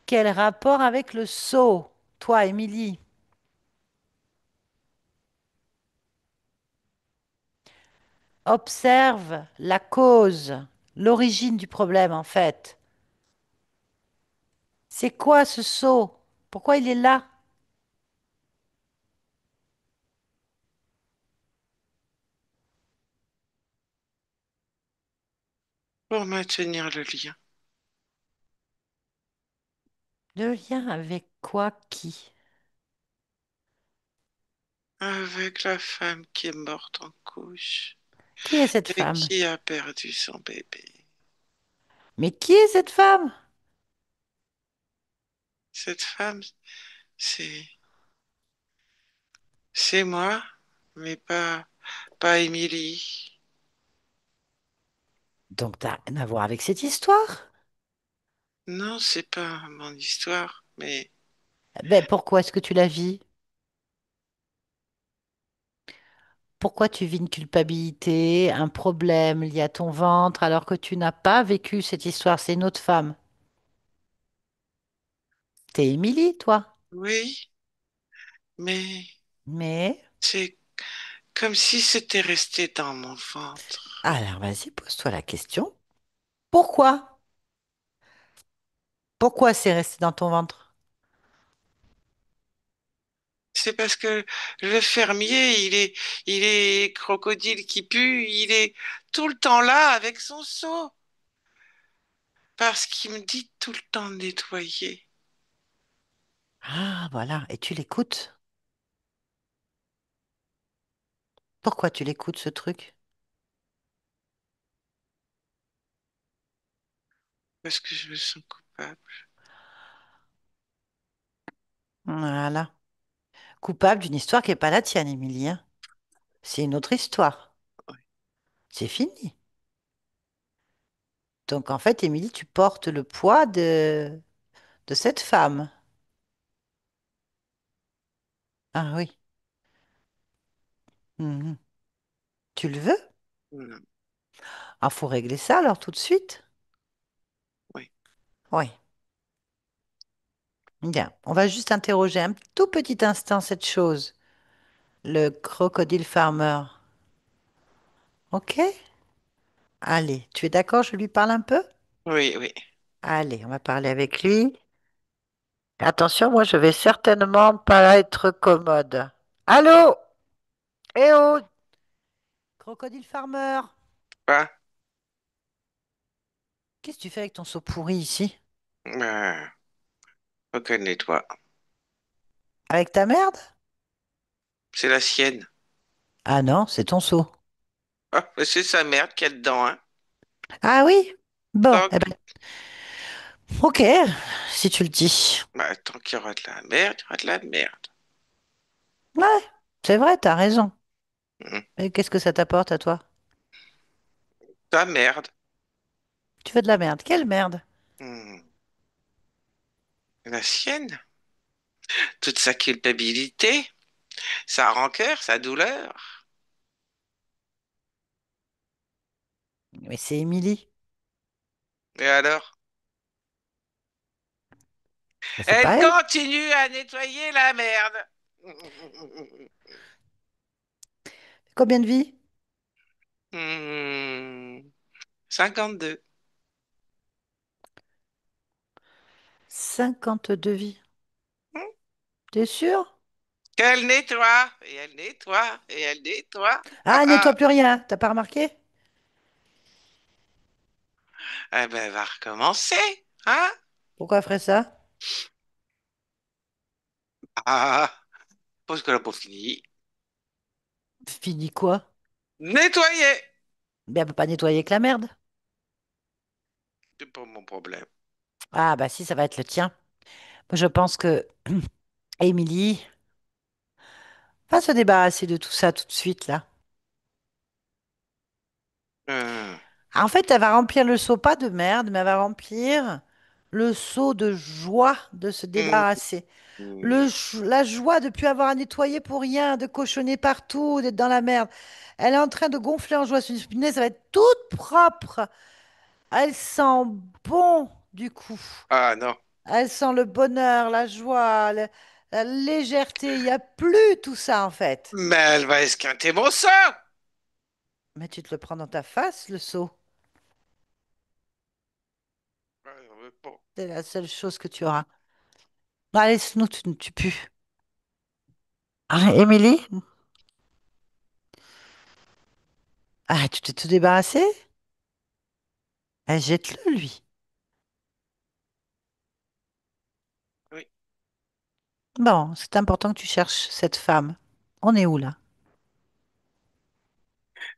Quel rapport avec le seau? Toi, Émilie, observe la cause, l'origine du problème en fait. C'est quoi ce seau? Pourquoi il est là? Pour maintenir le lien Le lien avec quoi qui? avec la femme qui est morte en couche Qui est cette et femme? qui a perdu son bébé. Mais qui est cette femme? Cette femme, c'est c'est moi, mais pas Émilie. Donc, t'as rien à voir avec cette histoire. Non, c'est pas mon histoire, mais Ben, pourquoi est-ce que tu la vis? Pourquoi tu vis une culpabilité, un problème lié à ton ventre alors que tu n'as pas vécu cette histoire? C'est une autre femme. T'es Émilie, toi. oui, Mais Mais, c'est comme si c'était resté dans mon ventre. alors vas-y, pose-toi la question. Pourquoi? Pourquoi c'est resté dans ton ventre? C'est parce que le fermier, il est crocodile qui pue, il est tout le temps là avec son seau. Parce qu'il me dit tout le temps de nettoyer. Ah, voilà. Et tu l'écoutes? Pourquoi tu l'écoutes, ce truc? Parce que je me sens coupable. Voilà. Coupable d'une histoire qui n'est pas la tienne, Émilie, hein. C'est une autre histoire. Ouais. C'est fini. Donc, en fait, Émilie, tu portes le poids de cette femme. Ah oui. Mhm. Tu le veux? Non. Ah, faut régler ça alors tout de suite. Oui. Oui. Bien. On va juste interroger un tout petit instant cette chose. Le crocodile farmer. OK? Allez, tu es d'accord, je lui parle un peu? Oui, oui. Allez, on va parler avec lui. Attention, moi, je vais certainement pas être commode. Allô? Eh oh! Crocodile farmer! Pas. Qu'est-ce que tu fais avec ton seau pourri ici? Reconnais-toi. Avec ta merde? C'est la sienne. Ah non, c'est ton seau. Ah, c'est sa merde qu'il y a dedans, hein. Ah oui? Bon, eh Donc, ben, ok, si tu le dis. bah, tant qu'il y aura de la merde, il y aura de la merde. Ouais, c'est vrai, t'as raison. Hmm. Et qu'est-ce que ça t'apporte à toi? Ta merde. Tu veux de la merde. Quelle merde? Hmm. La sienne. Toute sa culpabilité, sa rancœur, sa douleur. Mais c'est Émilie. Et alors? Ben, c'est Elle pas elle. continue à nettoyer la merde. Combien de vies? Hmm. 52. 52 vies. Hmm. T'es sûr? Qu'elle nettoie, et elle nettoie, et elle nettoie. Ah, nettoie plus rien. T'as pas remarqué? Eh ben, elle va recommencer, hein? Pourquoi elle ferait ça? Ah, parce qu'elle n'a pas fini. Fini quoi? Nettoyer! Ben, elle peut pas nettoyer que la merde. C'est pas mon problème. Ah, bah si, ça va être le tien. Moi, je pense que Émilie va se débarrasser de tout ça tout de suite, là. Euh, Ah, en fait, elle va remplir le seau, pas de merde, mais elle va remplir le seau de joie de se hum, débarrasser. hum. La joie de plus avoir à nettoyer pour rien, de cochonner partout, d'être dans la merde. Elle est en train de gonfler en joie. Une punaise, ça va être toute propre. Elle sent bon, du coup. Ah non. Elle sent le bonheur, la joie, la légèreté. Il n'y a plus tout ça, en fait. Mais elle va esquinter mon sang! Mais tu te le prends dans ta face, le seau. Bon. C'est la seule chose que tu auras. Bon, allez, sinon, tu pues. Ah, Émilie? Ah, tu t'es tout débarrassé? Ah, jette-le, lui. Oui, Bon, c'est important que tu cherches cette femme. On est où, là?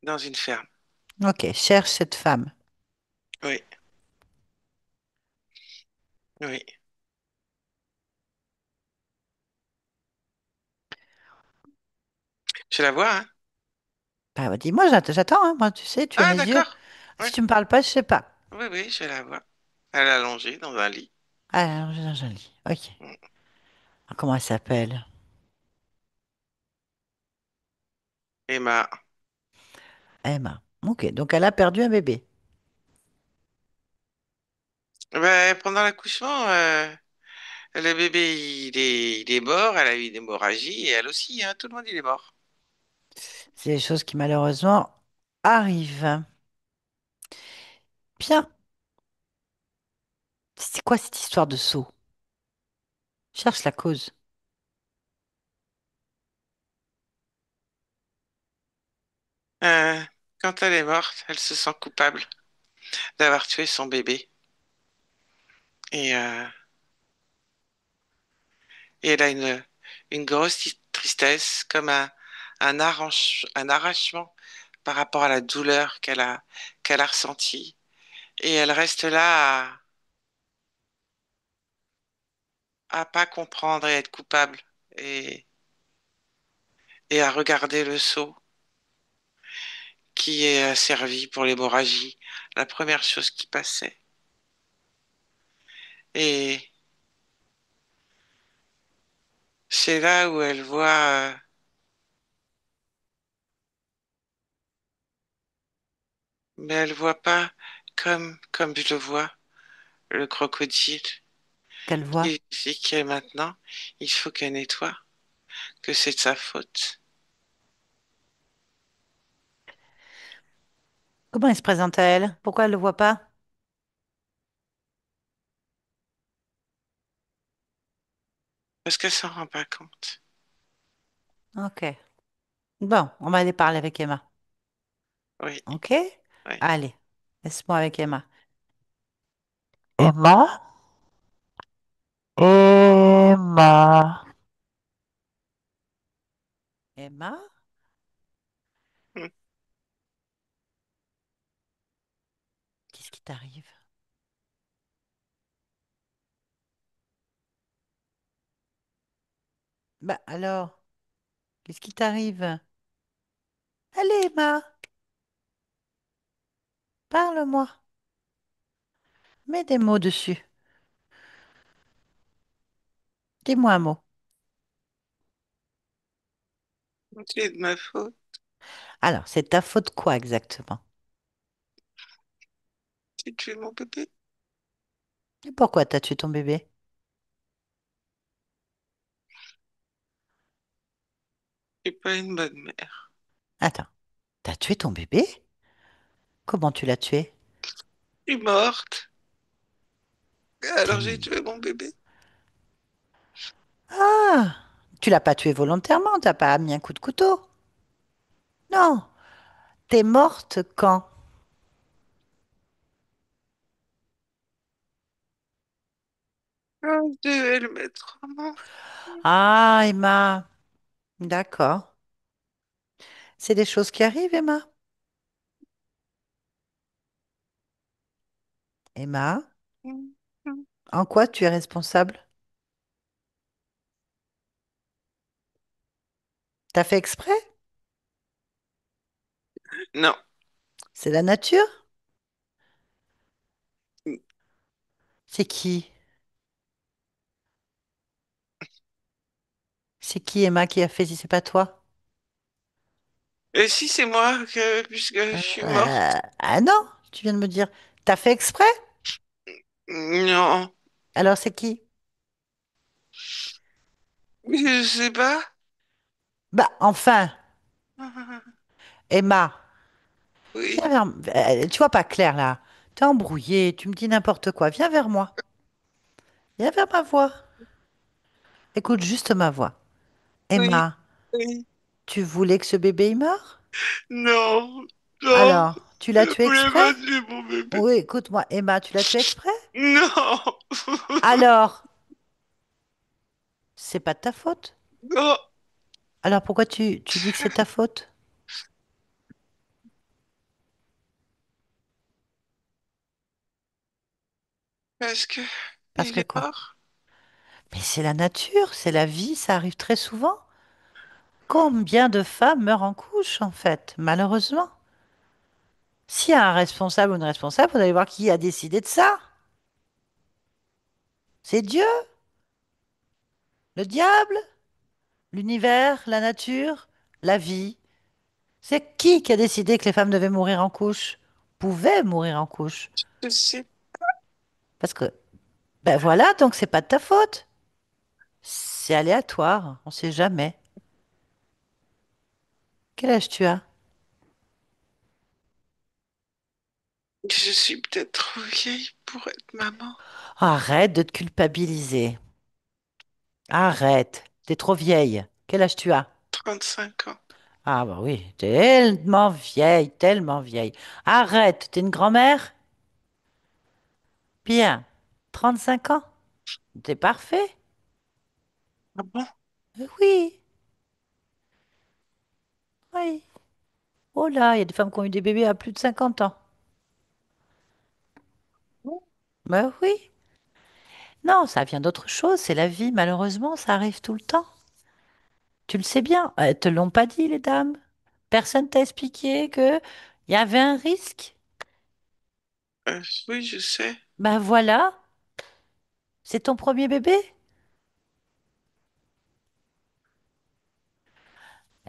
dans une ferme. Ok, cherche cette femme. Oui, oui. Je la vois, hein? Bah, dis-moi, j'attends, hein. Moi, tu sais, tu es Ah, mes yeux. d'accord. Oui, Si tu me parles pas, je sais pas. oui, oui, je la vois. Elle est allongée dans un lit. Ah, joli. Ok. Mm. Ah, comment elle s'appelle? Emma. Emma. Ok, donc elle a perdu un bébé. Ben, pendant l'accouchement, Le bébé, il est mort, elle a eu une hémorragie et elle aussi, hein, tout le monde, il est mort. C'est des choses qui malheureusement arrivent. Bien. C'est quoi cette histoire de seau? Cherche la cause. Euh, Quand elle est morte, elle se sent coupable d'avoir tué son bébé. Et, euh, et elle a une grosse tristesse, comme un arrachement par rapport à la douleur qu'elle a ressentie. Et elle reste là à pas comprendre et être coupable et, et à regarder le seau qui est servi pour l'hémorragie, la première chose qui passait. Et c'est là où elle voit, mais elle voit pas comme je le vois, le crocodile Qu'elle voit. qui dit que maintenant, il faut qu'elle nettoie, que c'est de sa faute. Comment elle se présente à elle? Pourquoi elle ne le voit pas? Parce qu'elle s'en rend pas compte. Ok. Bon, on va aller parler avec Emma. Oui, Ok? oui. Allez, laisse-moi avec Emma. Emma? Emma. Emma? Hmm. Qu'est-ce qui t'arrive? Bah alors, qu'est-ce qui t'arrive? Allez, Emma, parle-moi. Mets des mots dessus. Dis-moi un mot. C'est de ma faute. Alors, c'est ta faute quoi exactement? J'ai tué mon bébé. Et pourquoi t'as tué ton bébé? J'ai pas une bonne mère. Attends, t'as tué ton bébé? Comment tu l'as tué? Elle est morte. T'es... Alors j'ai tué mon bébé. Ah! Tu l'as pas tué volontairement, t'as pas mis un coup de couteau. Non, t'es morte quand? Oh, je devais le mettre au monde. Ah, Emma, d'accord. C'est des choses qui arrivent, Emma. Emma, en quoi tu es responsable? T'as fait exprès? Non. C'est la nature? C'est qui? C'est qui, Emma, qui a fait si c'est pas toi? Et si c'est moi, puisque je suis morte? Ah non, tu viens de me dire. T'as fait exprès? Non. Alors c'est qui? Je sais pas. Bah enfin, Emma, Oui, viens tu vois pas clair là. T'es embrouillée, tu me dis n'importe quoi. Viens vers moi. Viens vers ma voix. Écoute juste ma voix. oui, Emma, oui. tu voulais que ce bébé il meure? Non, non. Alors, tu l'as Je tué voulais exprès? pas tuer mon bébé. Oui, écoute-moi, Emma, tu l'as tué exprès? Non. Alors, c'est pas de ta faute. Non. Alors pourquoi tu dis que c'est ta faute? Parce que Parce il que est quoi? mort. Mais c'est la nature, c'est la vie, ça arrive très souvent. Combien de femmes meurent en couche, en fait, malheureusement? S'il y a un responsable ou une responsable, vous allez voir qui a décidé de ça. C'est Dieu, le diable, l'univers, la nature, la vie. C'est qui a décidé que les femmes devaient mourir en couche? Pouvaient mourir en couche. Je sais. Parce que, ben voilà, donc c'est pas de ta faute. C'est aléatoire, on sait jamais. Quel âge tu as? Je suis peut-être trop vieille pour être maman. Arrête de te culpabiliser. Arrête. T'es trop vieille. Quel âge tu as? 35 ans. Ah bah oui, tellement vieille, tellement vieille. Arrête, t'es une grand-mère? Bien. 35 ans? T'es parfait? Ah bon? Oui, oui. Oh là, il y a des femmes qui ont eu des bébés à plus de 50 ans. Bah oui. Non, ça vient d'autre chose, c'est la vie, malheureusement, ça arrive tout le temps. Tu le sais bien, elles te l'ont pas dit, les dames. Personne t'a expliqué que il y avait un risque. Oui, je sais. Ben voilà, c'est ton premier bébé.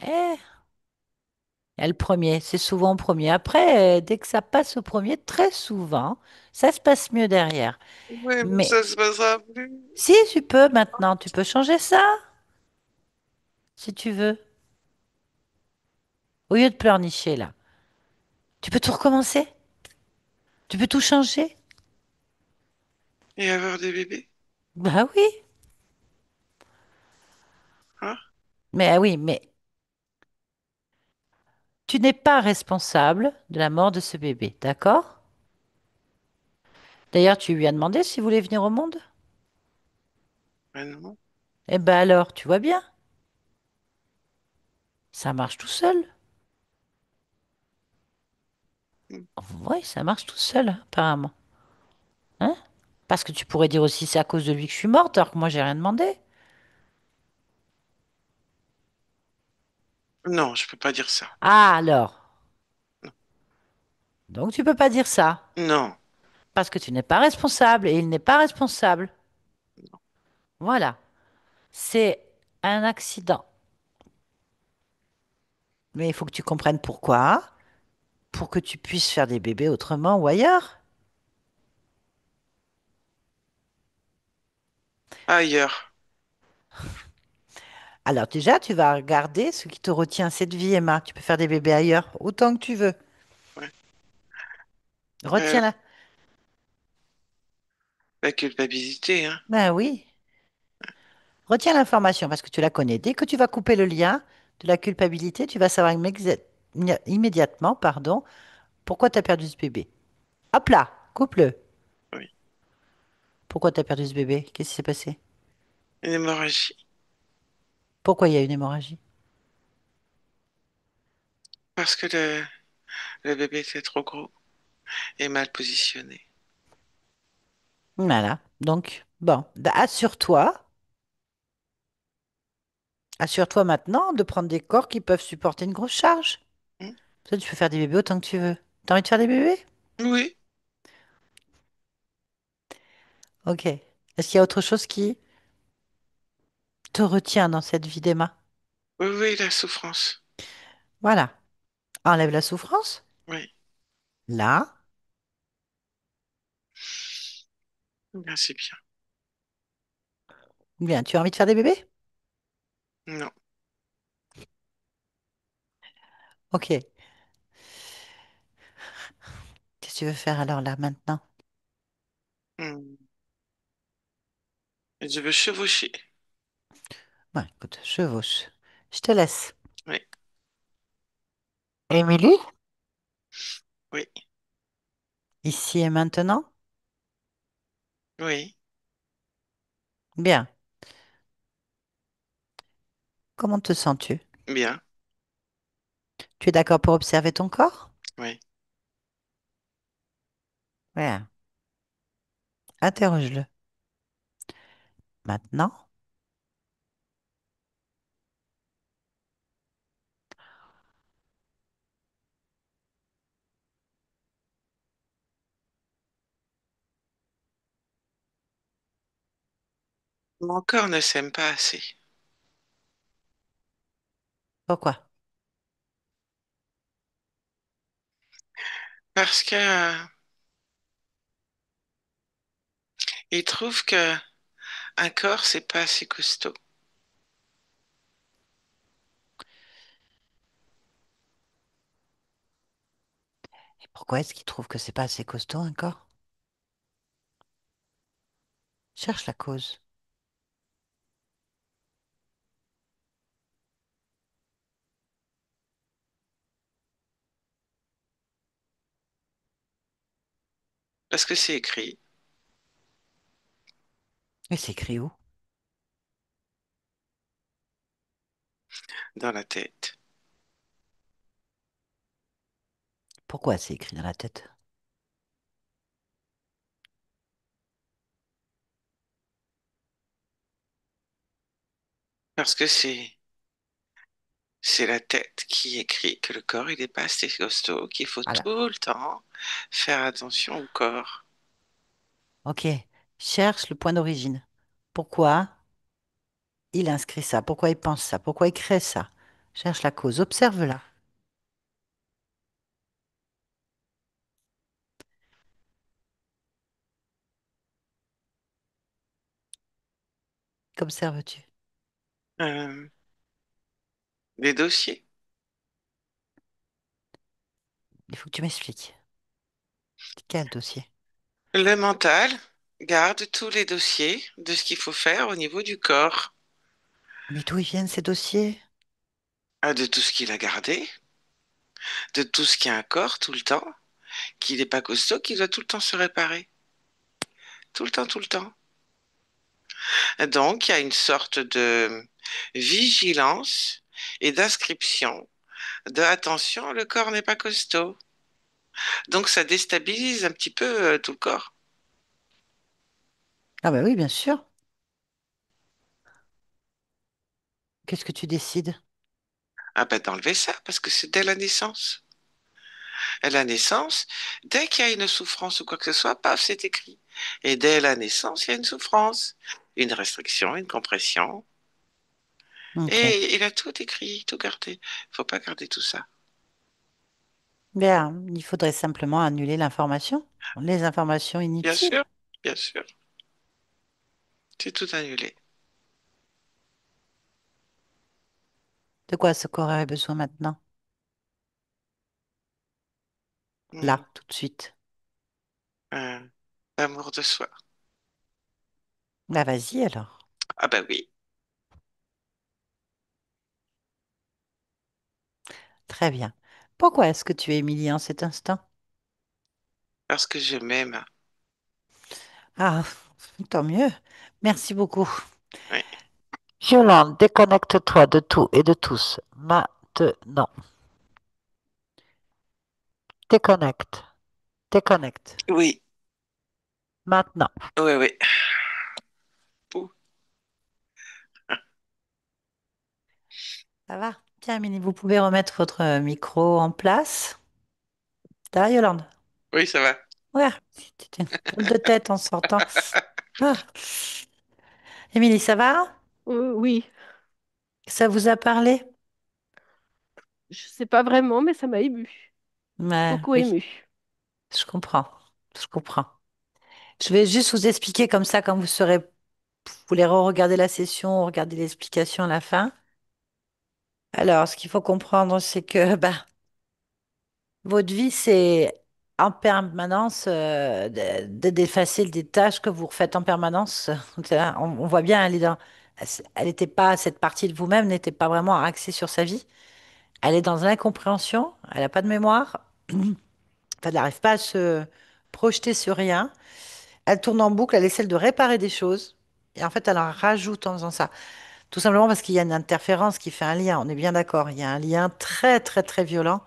Eh, et le premier, c'est souvent au premier. Après, dès que ça passe au premier, très souvent, ça se passe mieux derrière. Oui, mais Mais ça se passera plus. si tu peux maintenant, tu peux changer ça, si tu veux. Au lieu de pleurnicher là, tu peux tout recommencer. Tu peux tout changer. Et avoir des bébés. Bah oui. Hein? Mais ah oui, mais tu n'es pas responsable de la mort de ce bébé, d'accord? D'ailleurs, tu lui as demandé s'il voulait venir au monde? Ben non. Eh ben alors, tu vois bien, ça marche tout seul. Mm. Oui, ça marche tout seul, apparemment. Hein? Parce que tu pourrais dire aussi c'est à cause de lui que je suis morte, alors que moi j'ai rien demandé. Non, je peux pas dire ça. Ah alors, donc tu peux pas dire ça, Non. parce que tu n'es pas responsable et il n'est pas responsable. Voilà, c'est un accident. Mais il faut que tu comprennes pourquoi, pour que tu puisses faire des bébés autrement ou ailleurs. Ailleurs. Alors déjà, tu vas regarder ce qui te retient cette vie, Emma. Tu peux faire des bébés ailleurs, autant que tu veux. Ouais. Euh, Retiens-la. la culpabilité, hein. Ben oui. Retiens l'information parce que tu la connais. Dès que tu vas couper le lien de la culpabilité, tu vas savoir immédiatement, pardon, pourquoi tu as perdu ce bébé. Hop là, coupe-le. Oui. Pourquoi tu as perdu ce bébé? Qu'est-ce qui s'est passé? Une hémorragie. Pourquoi il y a une hémorragie? Parce que le bébé était trop gros et mal positionné. Voilà. Donc, bon, assure-toi maintenant de prendre des corps qui peuvent supporter une grosse charge. Hmm. Ça, tu peux faire des bébés autant que tu veux. T'as envie de faire des bébés? Oui. Ok. Est-ce qu'il y a autre chose qui te retient dans cette vie d'Emma? Oui, oui, la souffrance. Voilà. Enlève la souffrance. Oui. Là. Ben, c'est bien. Bien, tu as envie de faire des bébés? Non. Ok. Qu'est-ce que tu veux faire alors là maintenant? Hmm. Je veux chevaucher. Ouais, écoute, chevauche. Je te laisse. Oui. Émilie, Oui. ici et maintenant? Oui. Bien. Comment te sens-tu? Bien. Tu es d'accord pour observer ton corps? Oui. Bien. Interroge-le. Maintenant? Mon corps ne s'aime pas assez. Pourquoi? Parce que il trouve que Un corps, c'est pas assez costaud. Et pourquoi est-ce qu'il trouve que c'est pas assez costaud encore? Cherche la cause. Parce que c'est écrit Et c'est écrit où? dans la tête. Pourquoi c'est écrit dans la tête? Parce que c'est la tête qui écrit que le corps, il est pas assez costaud, qu'il faut Voilà. tout le temps faire attention au corps. Ok. Cherche le point d'origine. Pourquoi il inscrit ça? Pourquoi il pense ça? Pourquoi il crée ça? Cherche la cause. Observe-la. Qu'observes-tu? Euh, les dossiers. Il faut que tu m'expliques. Quel dossier? Le mental garde tous les dossiers de ce qu'il faut faire au niveau du corps, Mais d'où ils viennent ces dossiers? de tout ce qu'il a gardé, de tout ce qui a un corps tout le temps, qu'il n'est pas costaud, qu'il doit tout le temps se réparer. Tout le temps, tout le temps. Donc, il y a une sorte de vigilance et d'inscription de attention, le corps n'est pas costaud. Donc, ça déstabilise un petit peu tout le corps. Ah bah oui, bien sûr. Qu'est-ce que tu décides? Ah ben, d'enlever ça, parce que c'est dès la naissance. À la naissance, dès qu'il y a une souffrance ou quoi que ce soit, paf, c'est écrit. Et dès la naissance, il y a une souffrance, une restriction, une compression. Ok. Et il a tout écrit, tout gardé. Faut pas garder tout ça. Bien, il faudrait simplement annuler l'information. Les informations Bien inutiles. sûr, bien sûr. C'est tout annulé. De quoi ce corps aurait besoin maintenant? Hmm. Là, tout de suite. Euh, L'amour de soi. Bah vas-y alors. Ah ben oui, Très bien. Pourquoi est-ce que tu es humilié en cet instant? parce que je m'aime. Ah, tant mieux. Merci beaucoup. Oui. Yolande, déconnecte-toi de tout et de tous. Maintenant. Déconnecte. Déconnecte. Oui, Maintenant. oui, oui. Ouh. Ça va? Bien, Mini, vous pouvez remettre votre micro en place. Ça va, Yolande? Oui, ça va. Ouais, c'était une drôle de tête en sortant. Ah. Émilie, ça va? Oui, Ça vous a parlé? je sais pas vraiment, mais ça m'a ému, Mais beaucoup oui, ému. je comprends. Je comprends. Je vais juste vous expliquer comme ça quand vous voulez re-regarder la session, regarder l'explication à la fin. Alors, ce qu'il faut comprendre, c'est que bah, votre vie, c'est en permanence d'effacer des tâches que vous refaites en permanence. On voit bien, elle n'était pas, cette partie de vous-même n'était pas vraiment axée sur sa vie. Elle est dans l'incompréhension, elle n'a pas de mémoire, elle n'arrive pas à se projeter sur rien. Elle tourne en boucle, elle essaie de réparer des choses. Et en fait, elle en rajoute en faisant ça. Tout simplement parce qu'il y a une interférence qui fait un lien. On est bien d'accord. Il y a un lien très, très, très violent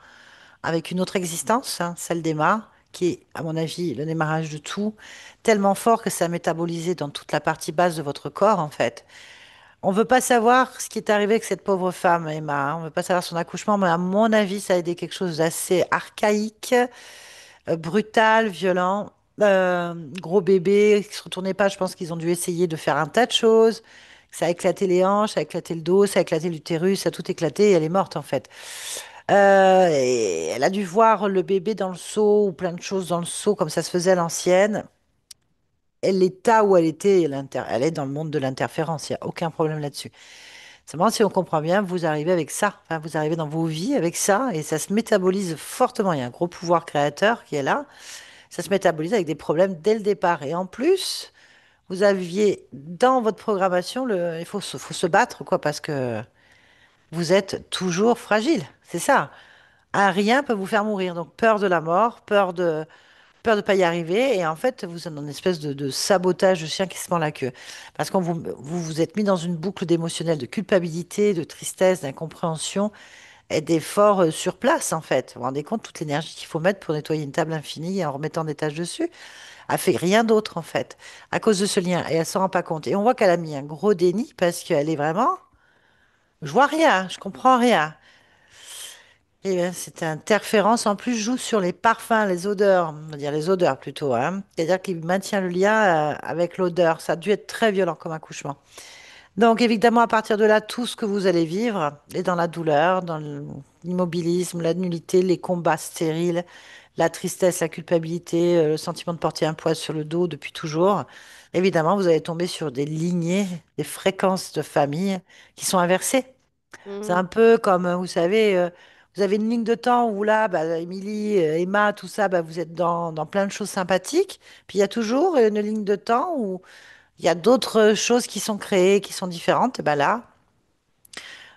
avec une autre existence, hein, celle d'Emma, qui est, à mon avis, le démarrage de tout, tellement fort que ça a métabolisé dans toute la partie basse de votre corps, en fait. On ne veut pas savoir ce qui est arrivé avec cette pauvre femme, Emma, hein. On ne veut pas savoir son accouchement, mais à mon avis, ça a été quelque chose d'assez archaïque, brutal, violent. Gros bébé qui se retournait pas, je pense qu'ils ont dû essayer de faire un tas de choses. Ça a éclaté les hanches, ça a éclaté le dos, ça a éclaté l'utérus, ça a tout éclaté et elle est morte en fait. Et elle a dû voir le bébé dans le seau ou plein de choses dans le seau comme ça se faisait à l'ancienne. l'état où elle était, elle est dans le monde de l'interférence, il n'y a aucun problème là-dessus. Seulement, si on comprend bien, vous arrivez avec ça, enfin, vous arrivez dans vos vies avec ça, et ça se métabolise fortement. Il y a un gros pouvoir créateur qui est là. Ça se métabolise avec des problèmes dès le départ. Et en plus, vous aviez dans votre programmation, faut se battre, quoi, parce que vous êtes toujours fragile. C'est ça. Un rien peut vous faire mourir. Donc, peur de la mort, peur de pas y arriver. Et en fait, vous êtes dans une espèce de sabotage de chien qui se mord la queue. Parce qu'on vous êtes mis dans une boucle d'émotionnel, de culpabilité, de tristesse, d'incompréhension et d'efforts sur place, en fait. Vous vous rendez compte toute l'énergie qu'il faut mettre pour nettoyer une table infinie en remettant des tâches dessus? Elle fait rien d'autre, en fait, à cause de ce lien. Et elle s'en rend pas compte. Et on voit qu'elle a mis un gros déni parce qu'elle est vraiment, je vois rien, je comprends rien. Et bien, cette interférence en plus joue sur les parfums, les odeurs, on va dire les odeurs plutôt, hein. C'est-à-dire qu'il maintient le lien avec l'odeur. Ça a dû être très violent comme accouchement. Donc évidemment, à partir de là, tout ce que vous allez vivre est dans la douleur, dans l'immobilisme, la nullité, les combats stériles, la tristesse, la culpabilité, le sentiment de porter un poids sur le dos depuis toujours. Évidemment, vous allez tomber sur des lignées, des fréquences de famille qui sont inversées. C'est Mhm. un peu comme, vous savez, vous avez une ligne de temps où là, bah, Émilie, Emma, tout ça, bah, vous êtes dans plein de choses sympathiques. Puis il y a toujours une ligne de temps où il y a d'autres choses qui sont créées, qui sont différentes. Et ben là,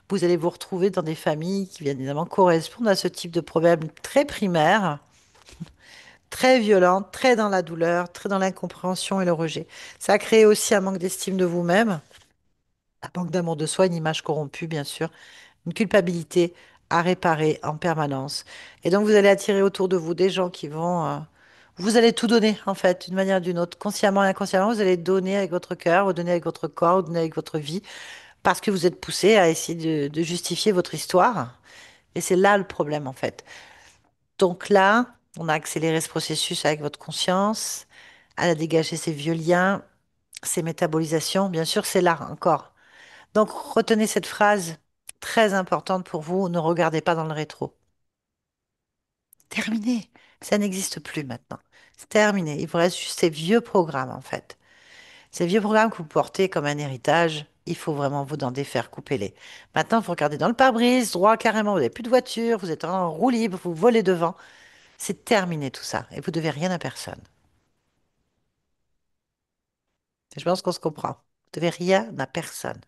vous allez vous retrouver dans des familles qui, bien évidemment, correspondent à ce type de problème très primaire, très violent, très dans la douleur, très dans l'incompréhension et le rejet. Ça a créé aussi un manque d'estime de vous-même, un manque d'amour de soi, une image corrompue, bien sûr, une culpabilité à réparer en permanence. Et donc, vous allez attirer autour de vous des gens qui vont... vous allez tout donner, en fait, d'une manière ou d'une autre. Consciemment et inconsciemment, vous allez donner avec votre cœur, vous donner avec votre corps, vous donner avec votre vie, parce que vous êtes poussé à essayer de justifier votre histoire. Et c'est là le problème, en fait. Donc là, on a accéléré ce processus avec votre conscience. Elle a dégagé ces vieux liens, ces métabolisations. Bien sûr, c'est là encore. Donc, retenez cette phrase très importante pour vous. Ne regardez pas dans le rétro. Terminé. Ça n'existe plus maintenant. C'est terminé. Il vous reste juste ces vieux programmes, en fait. Ces vieux programmes que vous portez comme un héritage, il faut vraiment vous en défaire, coupez-les. Maintenant, vous regardez dans le pare-brise, droit carrément, vous n'avez plus de voiture, vous êtes en roue libre, vous volez devant. C'est terminé tout ça. Et vous devez rien à personne. Je pense qu'on se comprend. Vous devez rien à personne.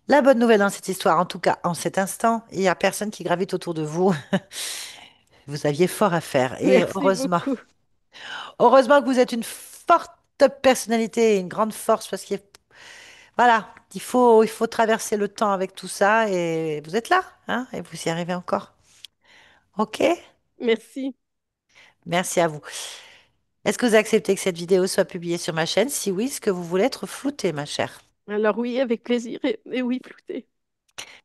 La bonne nouvelle dans cette histoire, en tout cas en cet instant, il n'y a personne qui gravite autour de vous. Vous aviez fort à faire. Et Merci heureusement, beaucoup. heureusement que vous êtes une forte personnalité et une grande force parce que voilà, il faut traverser le temps avec tout ça et vous êtes là, hein, et vous y arrivez encore. Ok? Merci. Merci à vous. Est-ce que vous acceptez que cette vidéo soit publiée sur ma chaîne? Si oui, est-ce que vous voulez être floutée, ma chère? Alors oui, avec plaisir. Et oui, flouté.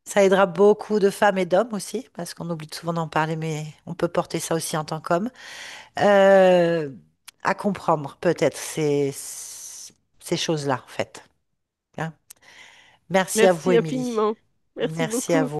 Ça aidera beaucoup de femmes et d'hommes aussi, parce qu'on oublie souvent d'en parler, mais on peut porter ça aussi en tant qu'homme, euh, à comprendre peut-être ces choses-là, en fait, hein. Merci à vous, Merci Émilie. infiniment. Merci Merci à beaucoup. vous.